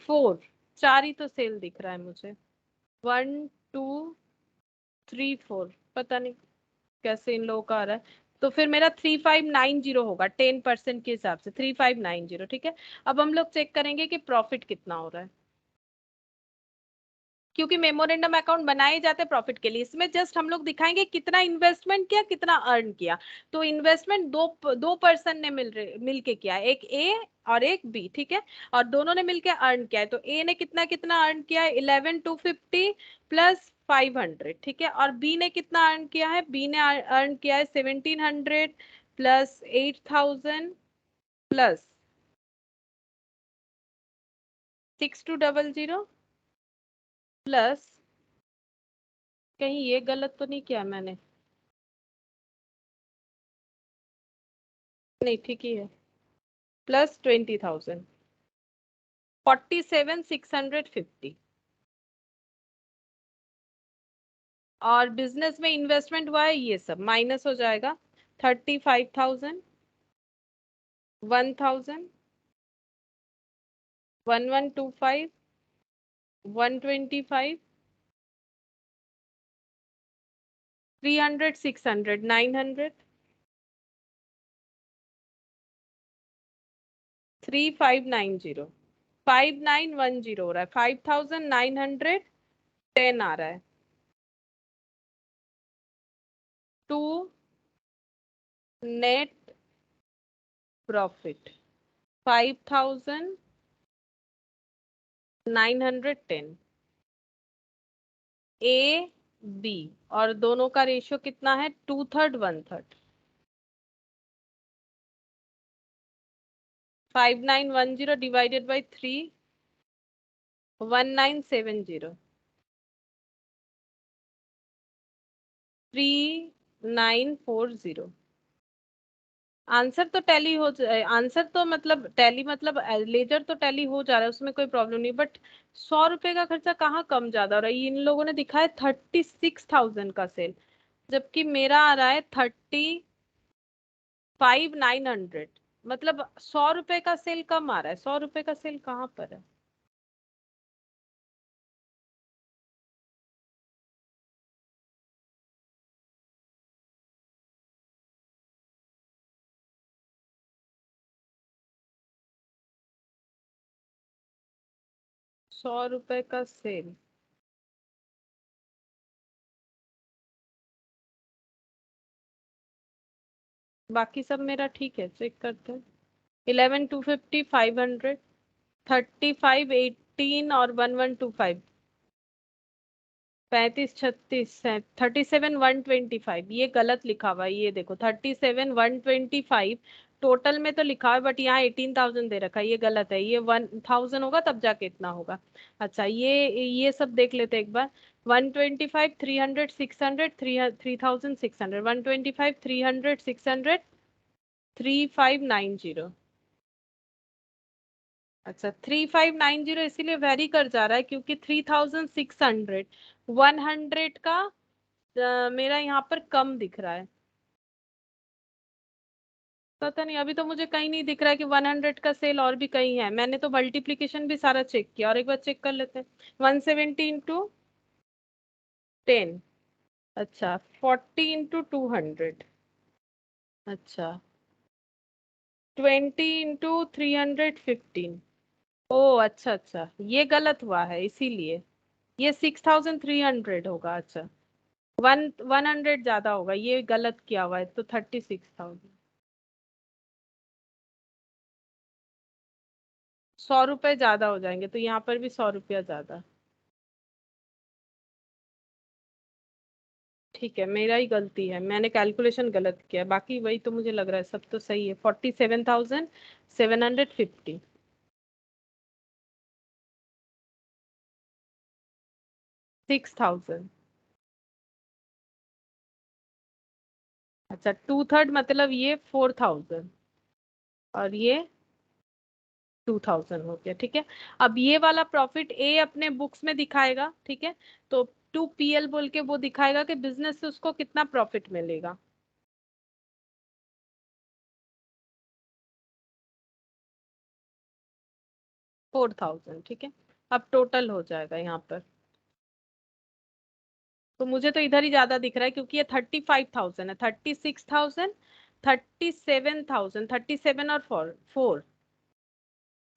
4, चार ही तो सेल दिख रहा है मुझे। 1 2 3 4, पता नहीं कैसे इन लोगों का आ रहा है। तो फिर मेरा 3590 होगा 10% के हिसाब से, 3590, ठीक है। अब हम लोग चेक करेंगे कि प्रॉफिट कितना हो रहा है, क्योंकि मेमोरेंडम अकाउंट बनाए जाते हैं प्रॉफिट के लिए। इसमें जस्ट हम लोग दिखाएंगे कितना इन्वेस्टमेंट किया, कितना अर्न किया। तो इन्वेस्टमेंट दो पर्सन ने मिल के किया, एक ए और एक बी, ठीक है। और दोनों ने मिलके अर्न किया है। तो ए ने कितना कितना अर्न किया है, 11,250 प्लस 500, ठीक है। और बी ने कितना अर्न किया है, बी ने अर्न किया है 1,700 प्लस 8,000 प्लस 6,200 प्लस, कहीं ये गलत तो नहीं किया मैंने, नहीं ठीक ही है, प्लस 20,000, 47,650। और बिजनेस में इन्वेस्टमेंट हुआ है ये सब माइनस हो जाएगा, 35,000, 1,000, 1,125, 125, 300, 600, 900, 3,590, 5,910 हो रहा है, 5,910 आ रहा है। To net profit 5,910, A B, और दोनों का रेशियो कितना है, 2/3 1/3। 5,910 डिवाइडेड बाई 3, 1,970, 3,940। आंसर तो टैली हो जाए, आंसर तो मतलब टैली मतलब लेजर तो टैली हो जा रहा है, उसमें कोई प्रॉब्लम नहीं। बट 100 रुपए का खर्चा कहाँ कम ज्यादा हो रहा है। इन लोगों ने दिखाया 36,000 का सेल, जबकि मेरा आ रहा है 35,900। मतलब 100 रुपए का सेल कम आ रहा है, 100 रुपए का सेल कहाँ पर है। 100 रुपए का सेल, बाकी सब मेरा ठीक है, चेक करते हैं। 11,250, 500, 35,18 और 1,125, 35,36, 37,125, ये गलत लिखा हुआ है, ये देखो 37,125 टोटल में तो लिखा है, बट यहाँ 18,000 दे रखा है, ये गलत है। ये 1,000 होगा तब जाके इतना होगा। अच्छा, ये सब देख लेते हैं एक बार। 125, 300, 600, 3,600, 125, 300, 600, 3,590। अच्छा, 3,590 इसीलिए वेरी कर जा रहा है क्योंकि 3,600, 100 का मेरा यहाँ पर कम दिख रहा है। पता नहीं, अभी तो मुझे कहीं नहीं दिख रहा है कि 100 का सेल, और भी कहीं है। मैंने तो मल्टीप्लीकेशन भी सारा चेक किया, और एक बार चेक कर लेते हैं। 170 इंटू 10, अच्छा 40 इंटू 200, अच्छा 20 इंटू 315। ओ अच्छा अच्छा, ये गलत हुआ है इसीलिए। ये 6300 होगा, अच्छा 100 ज्यादा होगा, ये गलत किया हुआ है, तो 36,000। 100 रुपए ज्यादा हो जाएंगे, तो यहाँ पर भी 100 रुपया ज्यादा। ठीक है, मेरा ही गलती है, मैंने कैलकुलेशन गलत किया है। बाकी वही तो मुझे लग रहा है, सब तो सही है। 47,750। 6,000, अच्छा 2/3 मतलब ये 4,000, और ये 2,000 हो गया। ठीक है, अब ये वाला प्रॉफिट ए अपने बुक्स में दिखाएगा, ठीक है। तो 2PL बोल के वो दिखाएगा कि बिजनेस से उसको कितना प्रॉफिट मिलेगा। 4,000, ठीक है। अब टोटल हो जाएगा यहाँ पर। तो मुझे तो इधर ही ज्यादा दिख रहा है, क्योंकि ये 35,000 है। 36,000, 37,000, 37 और 4,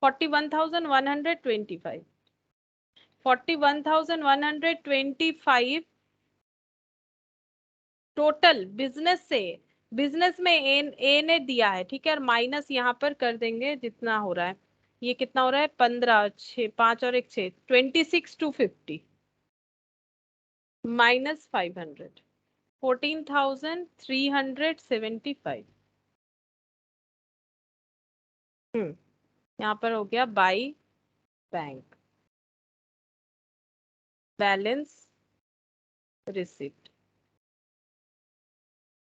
41,125। 41,125 टोटल बिजनेस से। बिजनेस में ए ने दिया है, ठीक है, और माइनस यहाँ पर कर देंगे जितना हो रहा है। ये कितना हो रहा है, 15, 6, 5 और एक 6, 26,250 माइनस 500, 14,375। यहाँ पर हो गया बाई बैंक, बैलेंस, रिसिप्ट।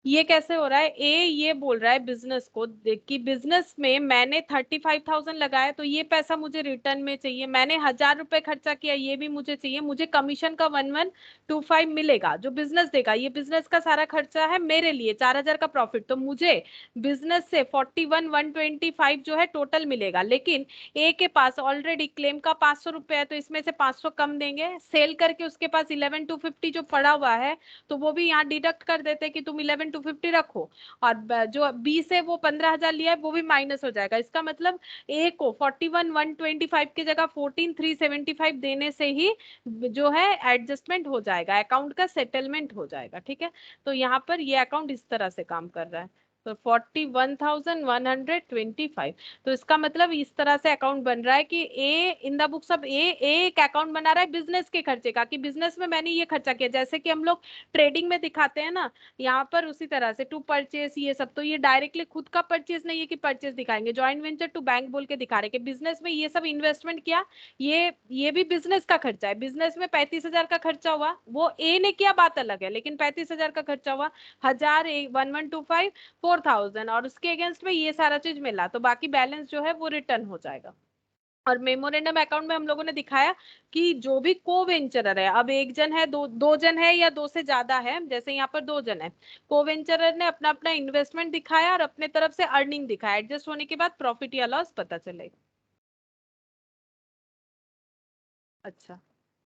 ये कैसे हो रहा है, ए ये बोल रहा है बिजनेस को कि बिजनेस में मैंने 35,000 लगाया, तो ये पैसा मुझे रिटर्न में चाहिए। मैंने 1,000 रुपए खर्चा किया, ये भी मुझे चाहिए। मुझे कमीशन का 1125 मिलेगा, जो बिजनेस देगा। ये बिजनेस का सारा खर्चा है मेरे लिए, 4,000 का प्रॉफिट, तो मुझे बिजनेस से 41,125 जो है टोटल मिलेगा। लेकिन ए के पास ऑलरेडी क्लेम का 500 रुपए है, तो इसमें से 500 कम देंगे। सेल करके उसके पास 11,250 जो पड़ा हुआ है, तो वो भी यहाँ डिडक्ट कर देते हैं कि तुम 11,250 रखो। और जो बी से वो 15,000 लिया है, वो भी माइनस हो जाएगा। इसका मतलब ए को 41,125 की जगह 14,375 देने से ही जो है एडजस्टमेंट हो जाएगा, अकाउंट का सेटलमेंट हो जाएगा। ठीक है, तो यहाँ पर ये अकाउंट इस तरह से काम कर रहा है। तो 41,125, तो इसका मतलब इस तरह से अकाउंट बन रहा है कि ए इन द बुक्स ऑफ ए एक अकाउंट बना रहा है बिजनेस के खर्चे का, कि बिजनेस में मैंने ये खर्चा किया। जैसे कि हम लोग ट्रेडिंग में दिखाते हैं ना, यहाँ पर उसी तरह से टू परचेस ये सब, तो ये डायरेक्टली खुद का परचेस नहीं है कि परचेस दिखाएंगे, जॉइंट वेंचर टू बैंक बोल के दिखा रहे कि बिजनेस में ये सब इन्वेस्टमेंट किया। ये भी बिजनेस का खर्चा है। बिजनेस में 35,000 का खर्चा हुआ, वो ए ने किया, बात अलग है, लेकिन 35,000 का खर्चा हुआ। 1,000, 1125, 4,000, और उसके अगेंस्ट में ये सारा चीज मिला, तो बाकी बैलेंस जो है वो रिटर्न हो जाएगा। और मेमोरेंडम अकाउंट में हम लोगों ने दिखाया कि जो भी को वेंचरर है, अब एक जन है, दो जन है, या दो से ज्यादा है, जैसे यहाँ पर 2 जन है, को वेंचरर ने अपना अपना इन्वेस्टमेंट दिखाया और अपने तरफ से अर्निंग दिखाया। एडजस्ट होने के बाद प्रॉफिट या लॉस पता चलेगा। अच्छा,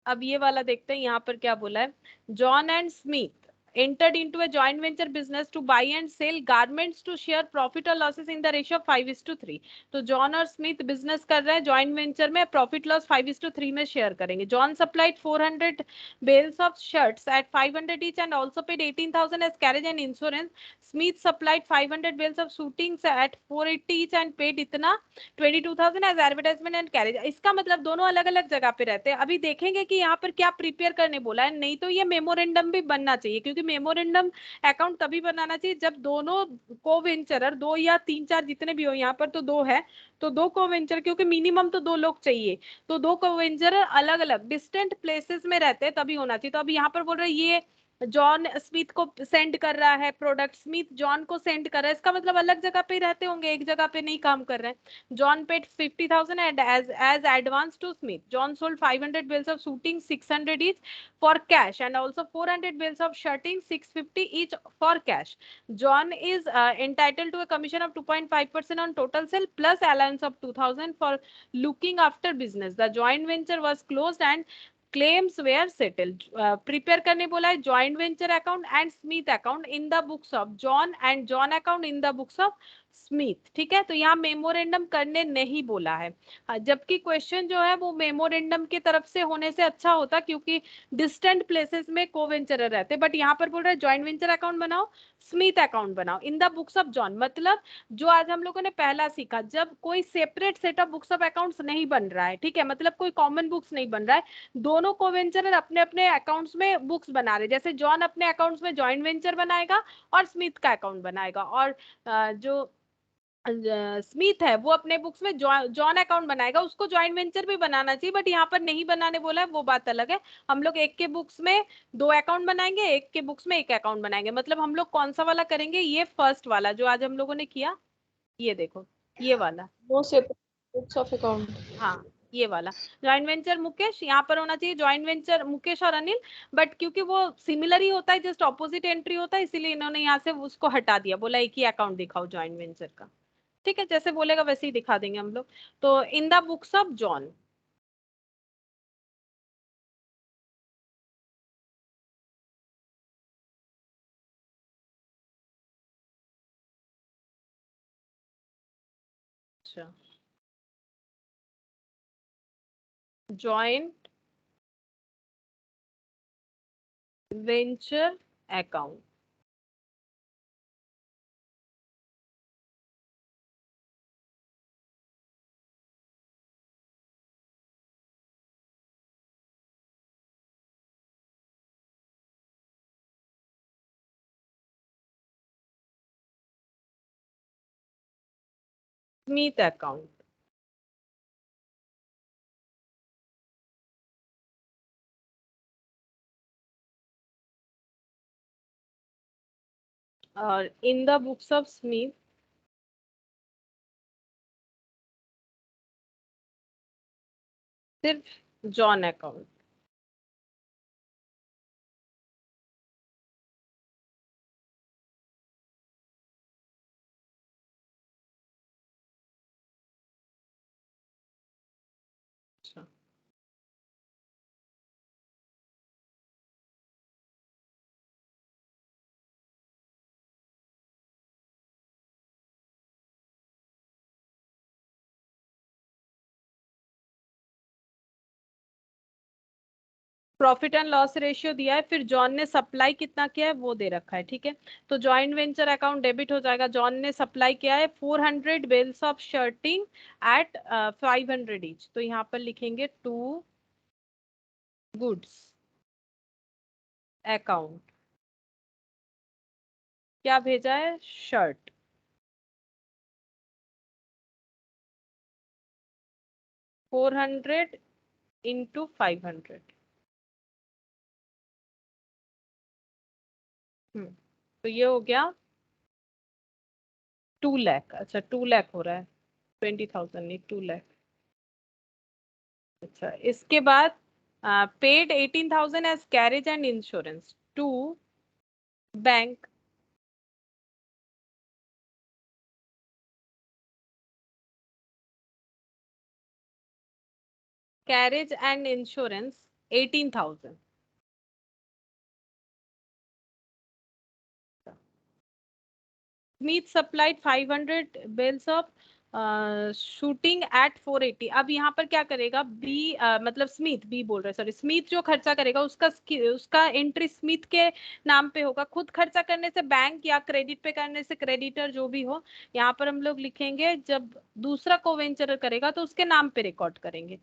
अब ये वाला देखते हैं, यहाँ पर क्या बोला है। John and Smith entered into a joint venture business to buy and sell garments to share profit or losses in the ratio of 5:3। तो जॉन और स्मिथ बिजनेस कर रहे हैं जॉइंट वेंचर में, प्रॉफिट लॉस 5:3 में शेयर करेंगे। John supplied 400 bales of shirts at 500 each and also paid 18,000 as carriage and insurance। Smith supplied 500 bales of suitings at 480 each and paid इतना 22,000 as advertisement and carriage. इसका मतलब दोनों अलग अलग जगह पे रहते हैं। अभी देखेंगे कि यहाँ पर क्या प्रिपेयर करने बोला है, नहीं तो ये मेमोरेंडम भी बनना चाहिए, क्योंकि मेमोरेंडम अकाउंट तभी बनाना चाहिए जब दोनों को वेंचरर, 2 या 3 4 जितने भी हो, यहाँ पर तो 2 है, तो 2 को वेंचर, क्योंकि मिनिमम तो 2 लोग चाहिए, तो 2 को वेंचर अलग अलग डिस्टेंट प्लेसेस में रहते हैं, तभी होना चाहिए। तो अब यहाँ पर बोल रहे ये जॉन स्मिथ को सेंड कर रहा है प्रोडक्ट, स्मिथ जॉन को सेंड कर रहा है, इसका मतलब अलग जगह पे रहते होंगे, एक जगह पे नहीं काम कर रहे हैं। John paid 50,000 and as advance to Smith, John sold 500 bills of suiting, 600 each for cash, and also 400 bills of shirting, 650 each for cash. John is entitled to a commission of 2.5% on total sale plus allowance of 2,000 for looking after business. The joint venture was closed and claims were settled. Prepare करने बोला है joint venture account and Smith account in the books of John and John account in the books of Smith. ठीक है, तो यहाँ memorandum करने नहीं बोला है। जबकि क्वेश्चन जो है वो मेमोरेंडम की तरफ से होने से अच्छा होता, क्योंकि डिस्टेंट प्लेसेस में कोवेंचरर रहते, बट यहाँ पर बोल रहा है जॉइंट वेंचर अकाउंट बनाओ, स्मिथ अकाउंट बनाओ इन द बुक्स ऑफ जॉन। मतलब जो आज हम लोगों ने पहला सीखा, जब कोई separate set of books of accounts नहीं बन रहा है, ठीक है, मतलब कोई कॉमन बुक्स नहीं बन रहा है, दोनों कोवेंचरर अपने अपने अकाउंट्स में बुक्स बना रहे, जैसे जॉन अपने अकाउंट्स में जॉइंट वेंचर बनाएगा और स्मिथ का अकाउंट बनाएगा, और जो स्मिथ है वो अपने बुक्स में जॉन अकाउंट बनाएगा, उसको जॉइंट वेंचर भी बनाना चाहिए, बट यहाँ पर नहीं बनाने बोला है, वो बात अलग है। हम लोग एक के बुक्स में दो अकाउंट बनाएंगे, एक के बुक्स में एक अकाउंट बनाएंगे। मतलब हम लोग कौन सा वाला करेंगे, ये फर्स्ट वाला जो आज हम लोगों ने किया, ये देखो ये वाला।
No separate books of account.
हाँ, ये वाला जॉइंट वेंचर मुकेश, यहाँ पर होना चाहिए जॉइंट वेंचर मुकेश और अनिल, बट क्योंकि वो सिमिलर ही होता है, जस्ट ऑपोजिट एंट्री होता है, इसीलिए इन्होंने यहाँ से उसको हटा दिया, बोला एक ही अकाउंट दिखाओ जॉइंट वेंचर का। ठीक है, जैसे बोलेगा वैसे ही दिखा देंगे हम लोग। तो in the books of John, अच्छा, joint venture account, Smith account, और in the books of Smith सिर्फ जॉन अकाउंट। अच्छा, प्रॉफिट एंड लॉस रेशियो दिया है, फिर जॉन ने सप्लाई कितना किया है वो दे रखा है। ठीक है, तो जॉइंट वेंचर अकाउंट डेबिट हो जाएगा, जॉन ने सप्लाई किया है 400 bills of shirting at 500 each, तो यहाँ पर लिखेंगे टू गुड्स अकाउंट, क्या भेजा है, शर्ट, 400 इंटू 500। तो ये हो गया 2 लाख। अच्छा, 2 लाख हो रहा है, 20,000 नहीं, 2 लाख। अच्छा, इसके बाद paid 18,000 as carriage and insurance to bank, carriage and insurance 18,000। Smith supplied 500 bills of shooting at 480। अब यहाँ पर क्या करेगा बी, मतलब स्मिथ, बी बोल रहे हैं सॉरी, स्मिथ जो खर्चा करेगा उसका उसका एंट्री स्मिथ के नाम पे होगा, खुद खर्चा करने से बैंक या क्रेडिट पे करने से क्रेडिटर, जो भी हो। यहाँ पर हम लोग लिखेंगे जब दूसरा कोवेंचर करेगा तो उसके नाम पे रिकॉर्ड करेंगे,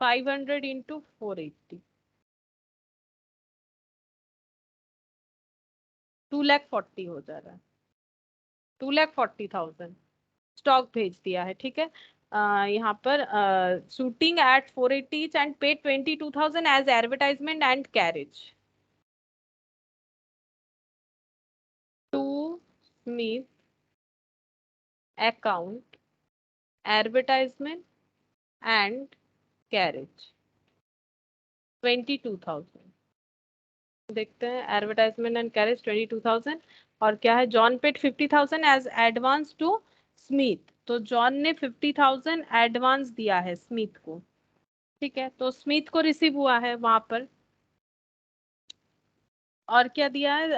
500 इंटू 480, 2 लाख 40 हो जा रहा है, 2,40,000 स्टॉक भेज दिया है। ठीक है, यहाँ पर shooting at 480 each and paid 22,000 as advertisement and carriage to Smith account advertisement and carriage 22,000। देखते हैं एडवर्टाइजमेंट एंड कैरेज 22,000 और क्या है John paid 50,000 as advance to Smith. तो जॉन ने 50,000 एडवांस दिया है स्मिथ को, ठीक है, तो स्मिथ को रिसीव हुआ है वहां पर। और क्या दिया है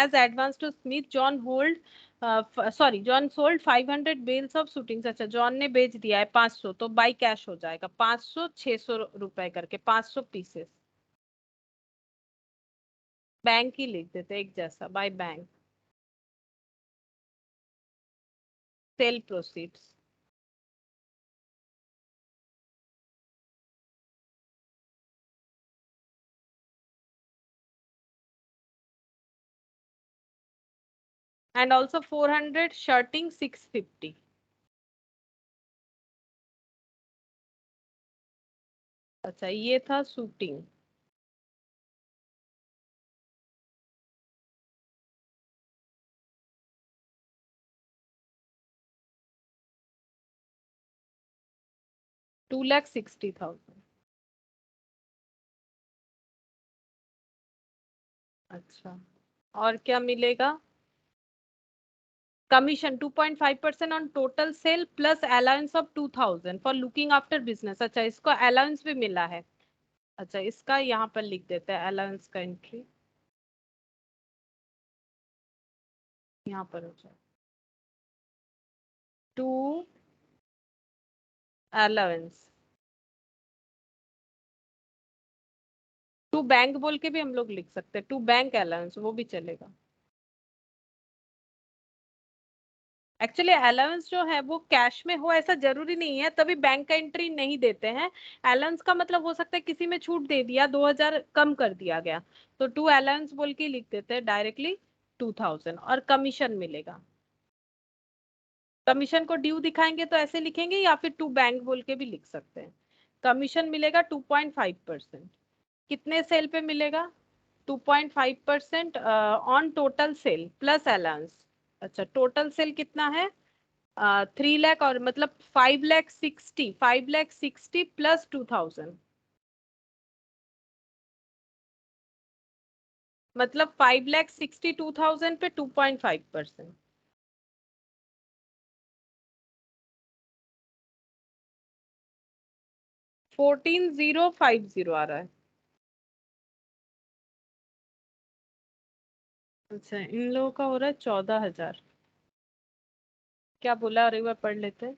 as advance to Smith John hold sorry John sold 500 bales of shootings. अच्छा जॉन ने बेच दिया है 500, तो बाई कैश हो जाएगा 500 600 रुपए करके 500 पीसेस। बैंक ही लिख देते एक जैसा, by bank sale proceeds. and also 400 shirting 650। अच्छा ये था शूटिंग। $2,60,000। अच्छा और क्या मिलेगा? Commission 2.5% on total sale plus allowance of 2,000 for looking after business. अच्छा इसको अलाउंस भी मिला है। अच्छा इसका यहाँ पर लिख देते हैं अलाउंस का एंट्री यहाँ पर हो जाए टू अलाउंस टू बैंक बोल के भी हम लोग लिख सकते हैं, टू बैंक अलाउंस वो भी चलेगा। एक्चुअली अलाउंस जो है वो कैश में हो ऐसा जरूरी नहीं है, तभी बैंक का एंट्री नहीं देते हैं। अलाउंस का मतलब हो सकता है किसी में छूट दे दिया 2,000 कम कर दिया गया, तो टू अलाउंस बोल के लिख देते हैं डायरेक्टली 2,000। और कमीशन मिलेगा, कमीशन को ड्यू दिखाएंगे तो ऐसे लिखेंगे या फिर टू बैंक बोल के भी लिख सकते हैं। कमीशन मिलेगा 2.5%। कितने सेल पे मिलेगा? 2.5% on total sale plus allowance. अच्छा टोटल सेल कितना है? 3 लाख और मतलब 5,60,5,60 प्लस 2,000 मतलब 5,62,000 पे 2.5%। 14,050 आ रहा है। अच्छा इन लोगों का हो रहा है 14,000। क्या बोला और एक बार पढ़ लेते हैं।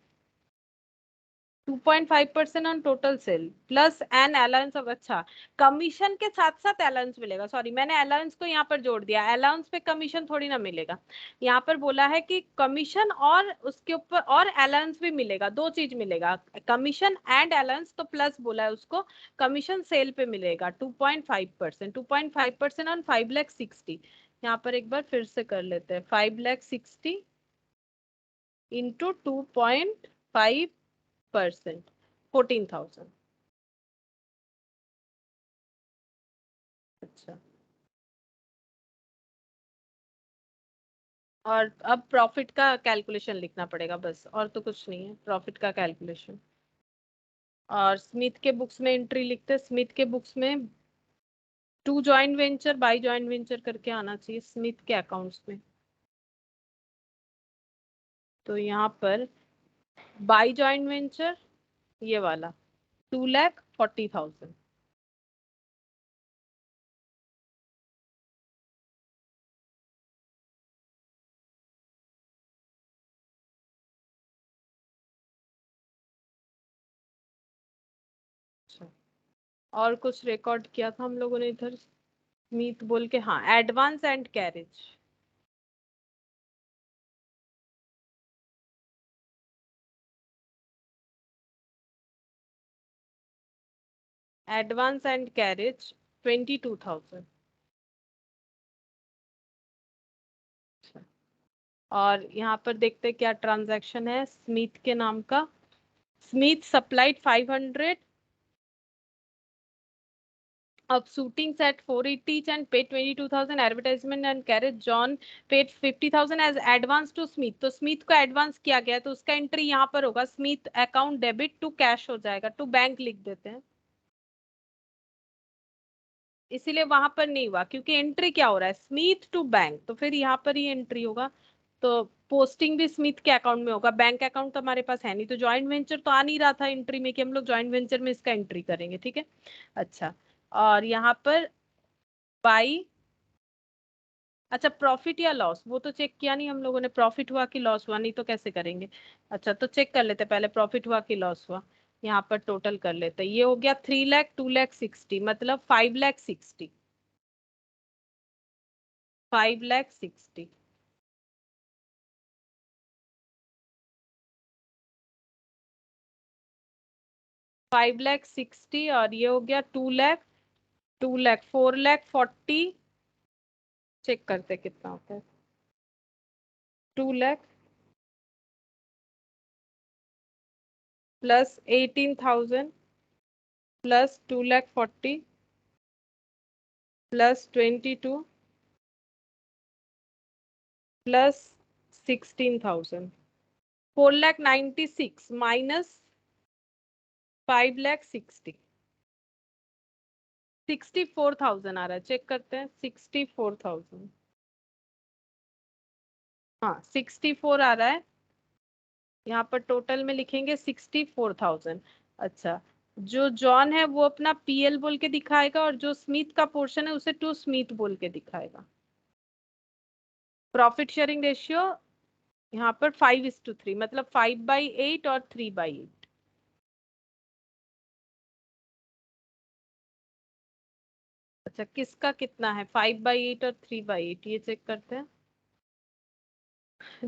2.5% on total sale plus an allowance of. अच्छा कमीशन के साथ साथ अलाउंस मिलेगा, सॉरी मैंने अलाउंस को यहाँ पर जोड़ दिया, अलाउंस पे कमीशन थोड़ी ना मिलेगा। यहाँ पर बोला है कि कमीशन और उसके ऊपर और अलाउंस भी मिलेगा, दो चीज मिलेगा, कमीशन एंड अलाउंस, तो प्लस बोला है उसको। कमीशन सेल पे मिलेगा 2.5%, 2.5% ऑन 5,60,000। यहाँ पर एक बार फिर से कर लेते हैं, 5,60,000 इंटू 2.5%, 14,000। अच्छा और अब प्रॉफिट का कैलकुलेशन लिखना पड़ेगा बस, और तो कुछ नहीं है, प्रॉफिट का कैलकुलेशन। और स्मिथ के बुक्स में एंट्री लिखते हैं, स्मिथ के बुक्स में to joint venture by joint venture करके आना चाहिए स्मिथ के अकाउंट्स में। तो यहाँ पर बाई जॉइंट वेंचर ये वाला 2,40,000। अच्छा और कुछ रिकॉर्ड किया था हम लोगों ने इधर स्मिथ बोल के, हाँ advance and carriage. Advance and carriage 22,000। और यहाँ पर देखते हैं क्या ट्रांजैक्शन है स्मिथ के नाम का। Smith supplied 500 of shooting set 480 each and paid 22,000 advertisement and carriage. John paid 50,000 as advance to Smith. तो स्मिथ को एडवांस किया गया तो उसका एंट्री यहाँ पर होगा, Smith account debit to cash हो जाएगा, टू बैंक लिख देते हैं, इसीलिए वहां पर नहीं हुआ क्योंकि एंट्री क्या हो रहा है, स्मिथ टू बैंक, तो फिर यहाँ पर ही एंट्री होगा। तो पोस्टिंग भी स्मिथ के अकाउंट में होगा, बैंक अकाउंट तो हमारे पास है नहीं, तो जॉइंट वेंचर तो आ नहीं रहा था एंट्री में कि हम लोग जॉइंट वेंचर में इसका एंट्री करेंगे, ठीक है। अच्छा, और यहाँ पर बाई, अच्छा प्रॉफिट या लॉस वो तो चेक किया नहीं हम लोगों ने, प्रॉफिट हुआ कि लॉस हुआ, नहीं तो कैसे करेंगे। अच्छा तो चेक कर लेते पहले प्रॉफिट हुआ कि लॉस हुआ, यहाँ पर टोटल कर लेते, ये हो गया 3 लाख 2 लाख 60, मतलब 5 लाख 60, 5 लाख 60, 5 लाख 60, और ये हो गया 2 लाख, 2 लाख 4 लाख 40, चेक करते कितना होता है, 2 lakh plus 18,000 plus 2 lakh 40 plus 22 plus 16,000, 4 lakh 96 minus 5 lakh 60, 64,000 आ रहा है, चेक करते हैं 64,000, हाँ 64 आ रहा है, यहाँ पर टोटल में लिखेंगे 64,000। अच्छा, जो जॉन है वो अपना पीएल बोल के दिखाएगा और जो स्मिथ का पोर्शन है उसे टू स्मिथ बोल के दिखाएगा। प्रॉफिट शेयरिंग रेशियो यहाँ पर 5:3, मतलब 5/8 और 3/8। अच्छा किसका कितना है, 5/8 और 3/8, ये चेक करते हैं।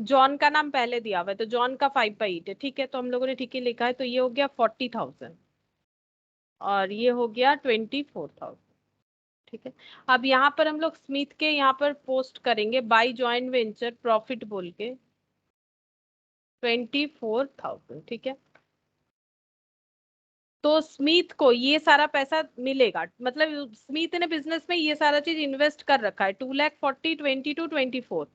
जॉन का नाम पहले दिया हुआ है तो जॉन का 5/8 है, ठीक है, तो हम लोगों ने ठीक ही लिखा है, तो ये हो गया 40,000 और ये हो गया 24,000, ठीक है। अब यहाँ पर हम लोग स्मिथ के यहाँ पर पोस्ट करेंगे बाय जॉइंट वेंचर प्रॉफिट बोल के 24,000, ठीक है। तो स्मिथ को ये सारा पैसा मिलेगा, मतलब स्मिथ ने बिजनेस में ये सारा चीज इन्वेस्ट कर रखा है, 2 लाख 40, 22, 24,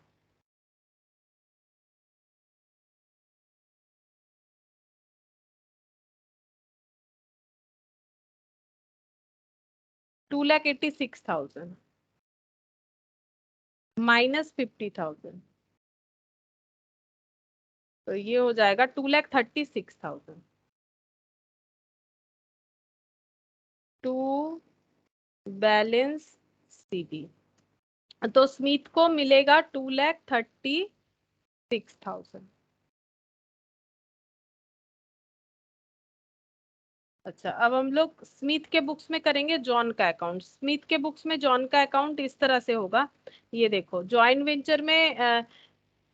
2,86,000 माइनस 50,000, तो ये हो जाएगा 2,36,000 टू बैलेंस सीडी। तो स्मिथ को मिलेगा 2,36,000। अच्छा, अब हम लोग स्मिथ के बुक्स में करेंगे जॉन का अकाउंट। स्मिथ के बुक्स में जॉन का अकाउंट इस तरह से होगा, ये देखो जॉइंट वेंचर में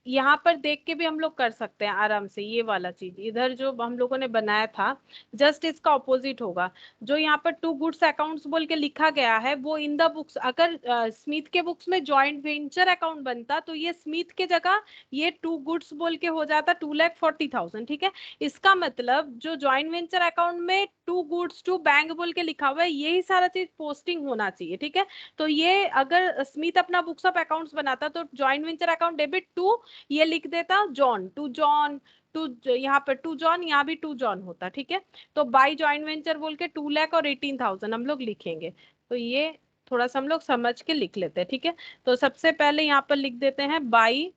यहाँ पर देख के भी हम लोग कर सकते हैं आराम से, ये वाला चीज इधर जो हम लोगों ने बनाया था जस्ट इसका ऑपोजिट होगा। जो यहाँ पर टू गुड्स अकाउंट्स बोल के लिखा गया है वो इन द बुक्स, अगर स्मिथ के बुक्स में जॉइंट वेंचर अकाउंट बनता तो ये स्मिथ के जगह ये टू गुड्स बोल के हो जाता 2,40,000, ठीक है। इसका मतलब जो जॉइंट वेंचर अकाउंट में टू गुड्स टू बैंक बोल के लिखा हुआ है यही सारा चीज पोस्टिंग होना चाहिए, ठीक है। तो ये अगर स्मिथ अपना बुक्स ऑफ अकाउंट्स बनाता तो joint venture account debit to, ये लिख देता जॉन टू जॉन टू, यहाँ पर टू जॉन, यहाँ भी टू जॉन होता, ठीक है। तो बाई जॉइंट वेंचर बोल के 2 लाख और 18,000 हम लोग लिखेंगे, तो ये थोड़ा सा हम लोग समझ के लिख लेते हैं, ठीक है। तो सबसे पहले यहाँ पर लिख देते हैं बाई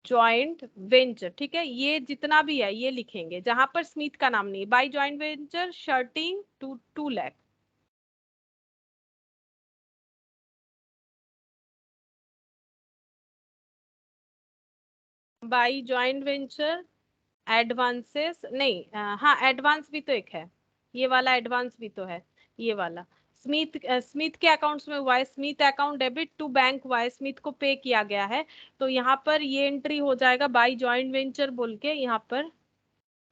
जॉइंट वेंचर, ठीक है, ये जितना भी है ये लिखेंगे जहां पर स्मिथ का नाम नहीं, by joint venture shirting to 2 lakh, by joint venture advances नहीं, हाँ एडवांस भी तो एक है, ये वाला एडवांस भी तो है, ये वाला स्मिथ स्मिथ के अकाउंट्स में हुआ है, Smith account debit to bank हुआ है, स्मिथ को पे किया गया है, तो यहाँ पर ये एंट्री हो जाएगा बाई जॉइंट वेंचर बोल के, यहाँ पर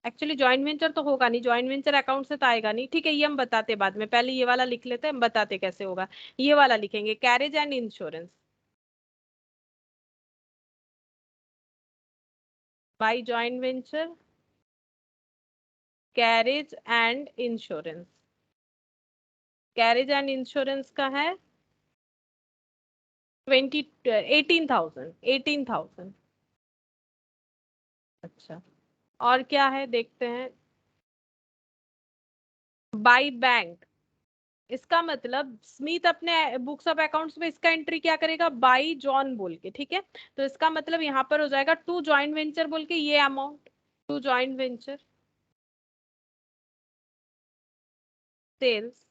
एक्चुअली जॉइंट वेंचर तो होगा नहीं, जॉइंट वेंचर अकाउंट से तो आएगा नहीं, ठीक है, ये हम बताते बाद में, पहले ये वाला लिख लेते हैं, हम बताते कैसे होगा। ये वाला लिखेंगे carriage and insurance by joint venture carriage and insurance, carriage and insurance का है 18,000। अच्छा, और क्या है देखते हैं। बाय बैंक, इसका मतलब स्मिथ अपने बुक्स ऑफ अकाउंट्स में इसका एंट्री क्या करेगा, बाय जॉन बोल के, ठीक है। तो इसका मतलब यहाँ पर हो जाएगा टू जॉइंट वेंचर बोल के ये amount, to joint venture sales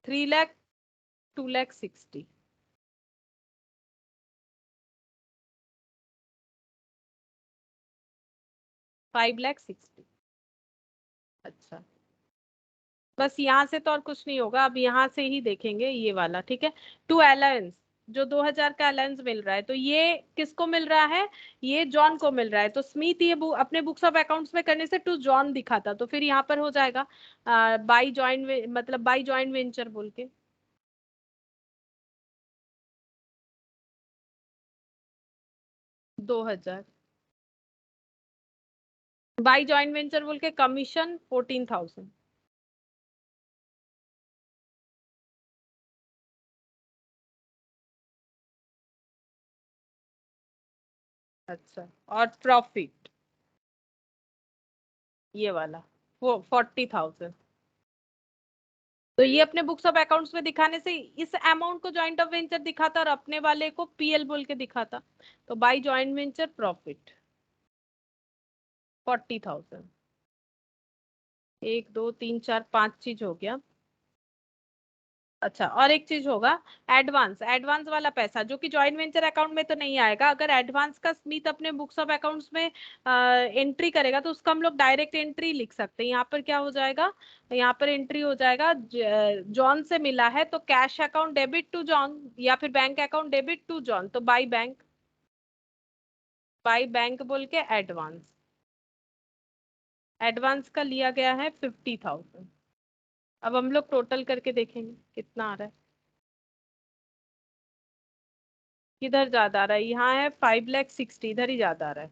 3 lakh 2,60,000, 5,60,000। अच्छा, बस यहाँ से तो और कुछ नहीं होगा, अब यहाँ से ही देखेंगे ये वाला, ठीक है। टू अलायंस, जो 2,000 का अलायंस मिल रहा है, तो ये किसको मिल रहा है, ये जॉन को मिल रहा है। तो स्मिथ ये अपने बुक्स ऑफ अकाउंट्स में करने से टू जॉन दिखा था, तो फिर यहाँ पर हो जाएगा बाई जॉइंट, मतलब बाई जॉइंट वेंचर बोल के 2,000, बाई जॉइंट वेंचर बोल के कमीशन 14,000। अच्छा, और प्रॉफिट ये वाला वो 40,000। तो ये अपने बुक्स ऑफ अकाउंट्स में दिखाने से इस अमाउंट को जॉइंट ऑफ वेंचर दिखाता और अपने वाले को पीएल बोल के दिखाता। तो बाय जॉइंट वेंचर प्रॉफिट 40,000। 1 2 3 4 5 चीज हो गया। अच्छा, और एक चीज होगा, एडवांस, एडवांस वाला पैसा जो कि जॉइंट वेंचर अकाउंट में तो नहीं आएगा। अगर एडवांस का स्मिथ अपने बुक्स ऑफ अकाउंट्स में एंट्री करेगा तो उसका हम लोग डायरेक्ट एंट्री लिख सकते हैं। यहाँ पर क्या हो जाएगा, यहाँ पर एंट्री हो जाएगा जॉन से मिला है तो cash account debit to John, या फिर bank account debit to John, तो बाई बैंक, बाई बैंक बोल के एडवांस, एडवांस का लिया गया है 50,000। अब हम लोग टोटल करके देखेंगे कितना आ रहा है। किधर ज्यादा आ रहा है, यहाँ है 5,60,000, इधर ही ज्यादा आ रहा है।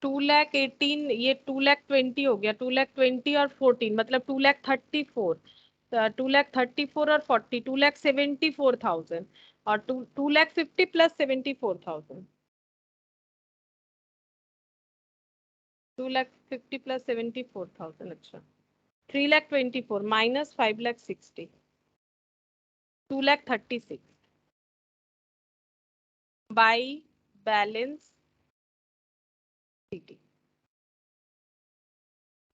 ये 2,20,000 हो गया, 2,20,000 और 14, मतलब 2,34,000, 2,34,000 और 40, 2,74,000, और 2,50,000 प्लस 74,000, 2,50,000 प्लस 74,000। अच्छा, 3,24,000 माइनस 5,60,000, 2,36,000 बाई बैलेंस सीटी,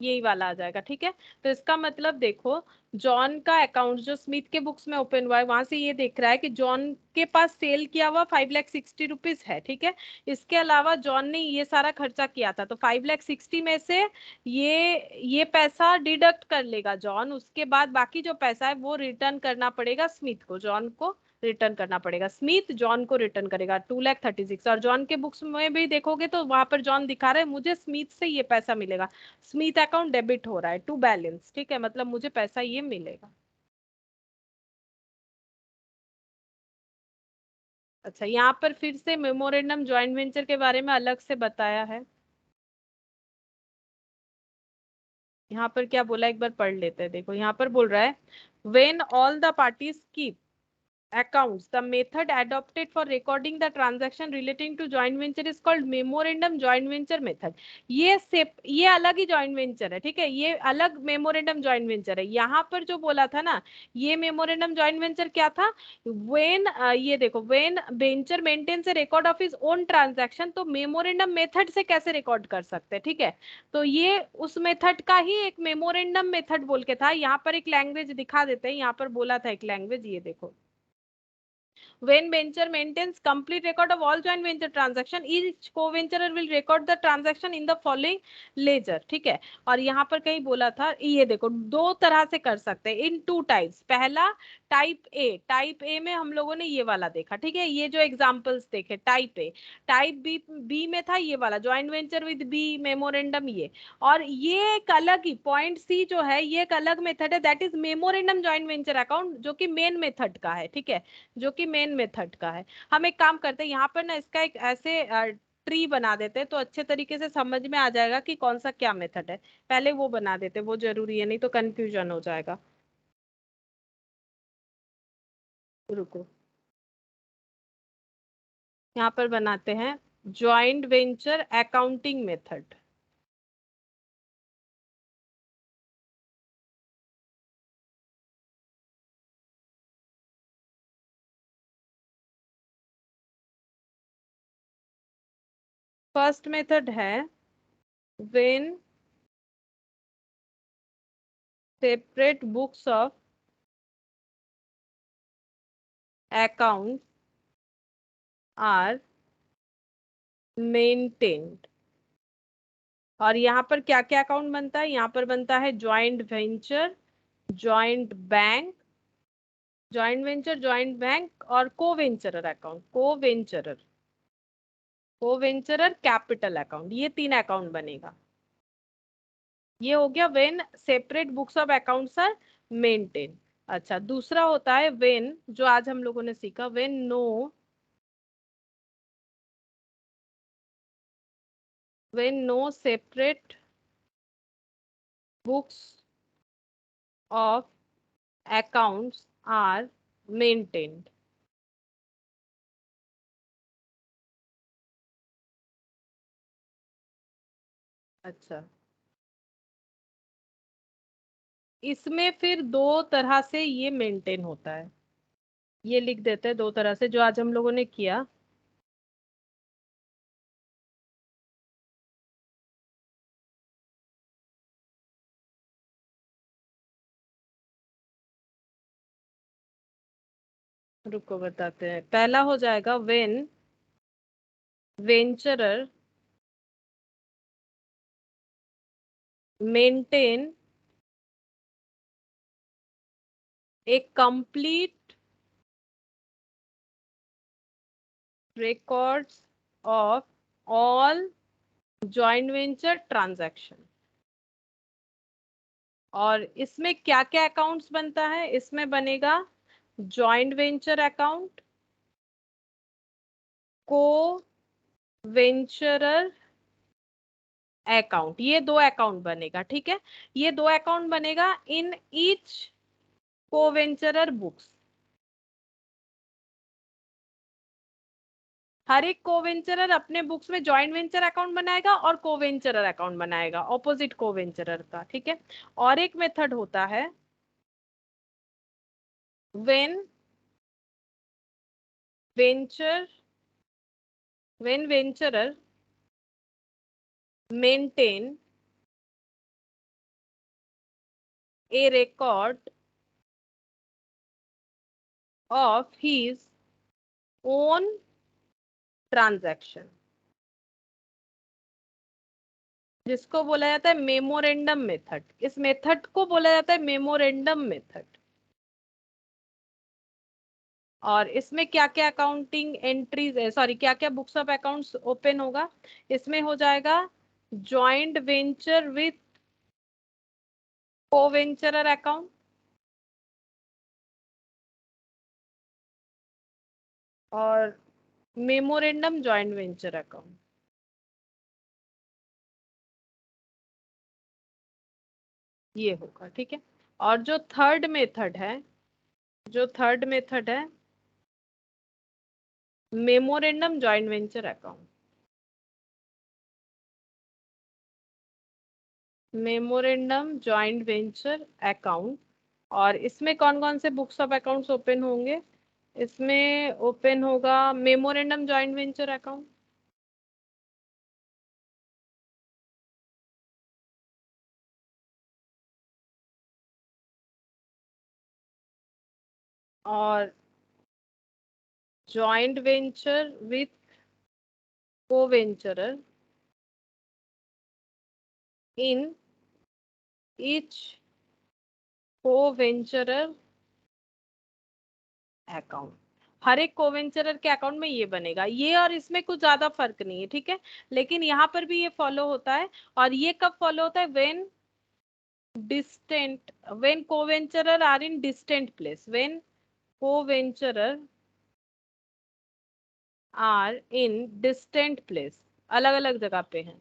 यही वाला आ जाएगा, ठीक है। तो इसका मतलब देखो, जॉन का अकाउंट जो स्मिथ के बुक्स में ओपन हुआ है वहां से ये देख रहा है कि जॉन के पास सेल किया हुआ 5,60,000 है, ठीक है। इसके अलावा जॉन ने ये सारा खर्चा किया था, तो 5,60,000 में से ये पैसा डिडक्ट कर लेगा जॉन। उसके बाद बाकी जो पैसा है वो रिटर्न करना पड़ेगा स्मिथ को, जॉन को रिटर्न करना पड़ेगा, स्मिथ जॉन को रिटर्न करेगा 2,36,000। और जॉन के बुक्स में भी देखोगे तो वहां पर जॉन दिखा रहा है मुझे स्मिथ से ये पैसा मिलेगा, स्मिथ अकाउंट डेबिट हो रहा है टू बैलेंस, ठीक है, मतलब मुझे पैसा ये मिलेगा। अच्छा, यहाँ पर फिर से मेमोरेंडम जॉइंट वेंचर के बारे में अलग से बताया है। यहाँ पर क्या बोला एक बार पढ़ लेते हैं, देखो यहाँ पर बोल रहा है when all the parties keep accounts, the method adopted for recording the transaction relating to joint venture is called memorandum joint venture method। ये अलग ही joint venture है, ठीक है, ये अलग memorandum joint venture है। यहाँ पर जो बोला था ना, ये memorandum joint venture क्या था, when ये देखो when venture maintains a record of his own transaction, तो memorandum method से कैसे रिकॉर्ड कर सकते हैं, ठीक है। तो ये उस मेथड का ही एक मेमोरेंडम मेथड बोल के था। यहाँ पर एक लैंग्वेज दिखा देते हैं, यहाँ पर बोला था एक लैंग्वेज, ये देखो When venture maintains complete record of all joint venture transaction, each co-venturer will record the transaction in the following ledger. ठीक है, और यहाँ पर कहीं बोला था, ये देखो दो तरह से कर सकते हैं, इन टू टाइप्स। पहला टाइप ए में हम लोगों ने ये वाला देखा, ठीक है, ये जो एग्जांपल्स देखे टाइप ए। टाइप बी में था ये वाला joint venture with B memorandum, ये। और ये एक अलग ही पॉइंट सी जो है, ये एक अलग मेथड है, that is memorandum joint venture account, जो कि मेन मेथड का है। ठीक है, जो कि मेन मेथड का है। हम एक काम करते हैं, यहाँ पर ना इसका एक ऐसे ट्री बना देते हैं, तो अच्छे तरीके से समझ में आ जाएगा कि कौन सा क्या मेथड है। पहले वो बना देते, वो जरूरी है, नहीं तो कंफ्यूजन हो जाएगा। रुको, यहाँ पर बनाते हैं joint venture accounting method. First method है when separate books of account are maintained. और यहाँ पर क्या क्या अकाउंट बनता है, यहाँ पर बनता है joint venture, joint bank, joint bank और को वेंचरर अकाउंट, को वेंचरर कैपिटल अकाउंट, ये तीन अकाउंट बनेगा। ये हो गया when separate books of accounts are maintain. अच्छा, दूसरा होता है व्हेन, जो आज हम लोगों ने सीखा, when no separate books of accounts are maintained. अच्छा, इसमें फिर दो तरह से ये मेंटेन होता है, ये लिख देते हैं दो तरह से जो आज हम लोगों ने किया। रुको बताते हैं, पहला हो जाएगा when वेंचरर maintain A complete records of all joint venture transaction। और इसमें क्या क्या अकाउंट्स बनता है, इसमें बनेगा जॉइंट वेंचर अकाउंट, को वेंचरर अकाउंट, ये दो अकाउंट बनेगा। ठीक है, ये दो अकाउंट बनेगा इन ईच को वेंचरर बुक्स। हर एक कोवेंचरर अपने बुक्स में जॉइंट वेंचर अकाउंट बनाएगा और कोवेंचरर अकाउंट बनाएगा, ऑपोजिट कोवेंचरर का। ठीक है, और एक मेथड होता है when venture when venturer maintain a record of his own transaction, जिसको बोला जाता है मेमोरेंडम मेथड। इस मेथड को बोला जाता है मेमोरेंडम मेथड। और इसमें क्या क्या अकाउंटिंग एंट्रीज, सॉरी क्या क्या बुक्स ऑफ अकाउंट्स ओपन होगा, इसमें हो जाएगा जॉइंट वेंचर विथ को वेंचरर अकाउंट, और मेमोरेंडम जॉइंट वेंचर अकाउंट। ये होगा, ठीक है। और जो थर्ड मेथड है memorandum joint venture account, memorandum joint venture account. और इसमें कौन कौन से बुक्स ऑफ अकाउंट्स ओपन होंगे, इसमें ओपन होगा मेमोरेंडम जॉइंट वेंचर अकाउंट, और joint venture with co-venturer in each co-venturer account. हर एक कोवेंचरर के अकाउंट में ये बनेगा, ये और इसमें कुछ ज्यादा फर्क नहीं है, ठीक है। लेकिन यहाँ पर भी ये फॉलो होता है, और ये कब फॉलो होता है? when co-venturer are in distant place, when co-venturer are in distant place, अलग अलग जगह पे हैं,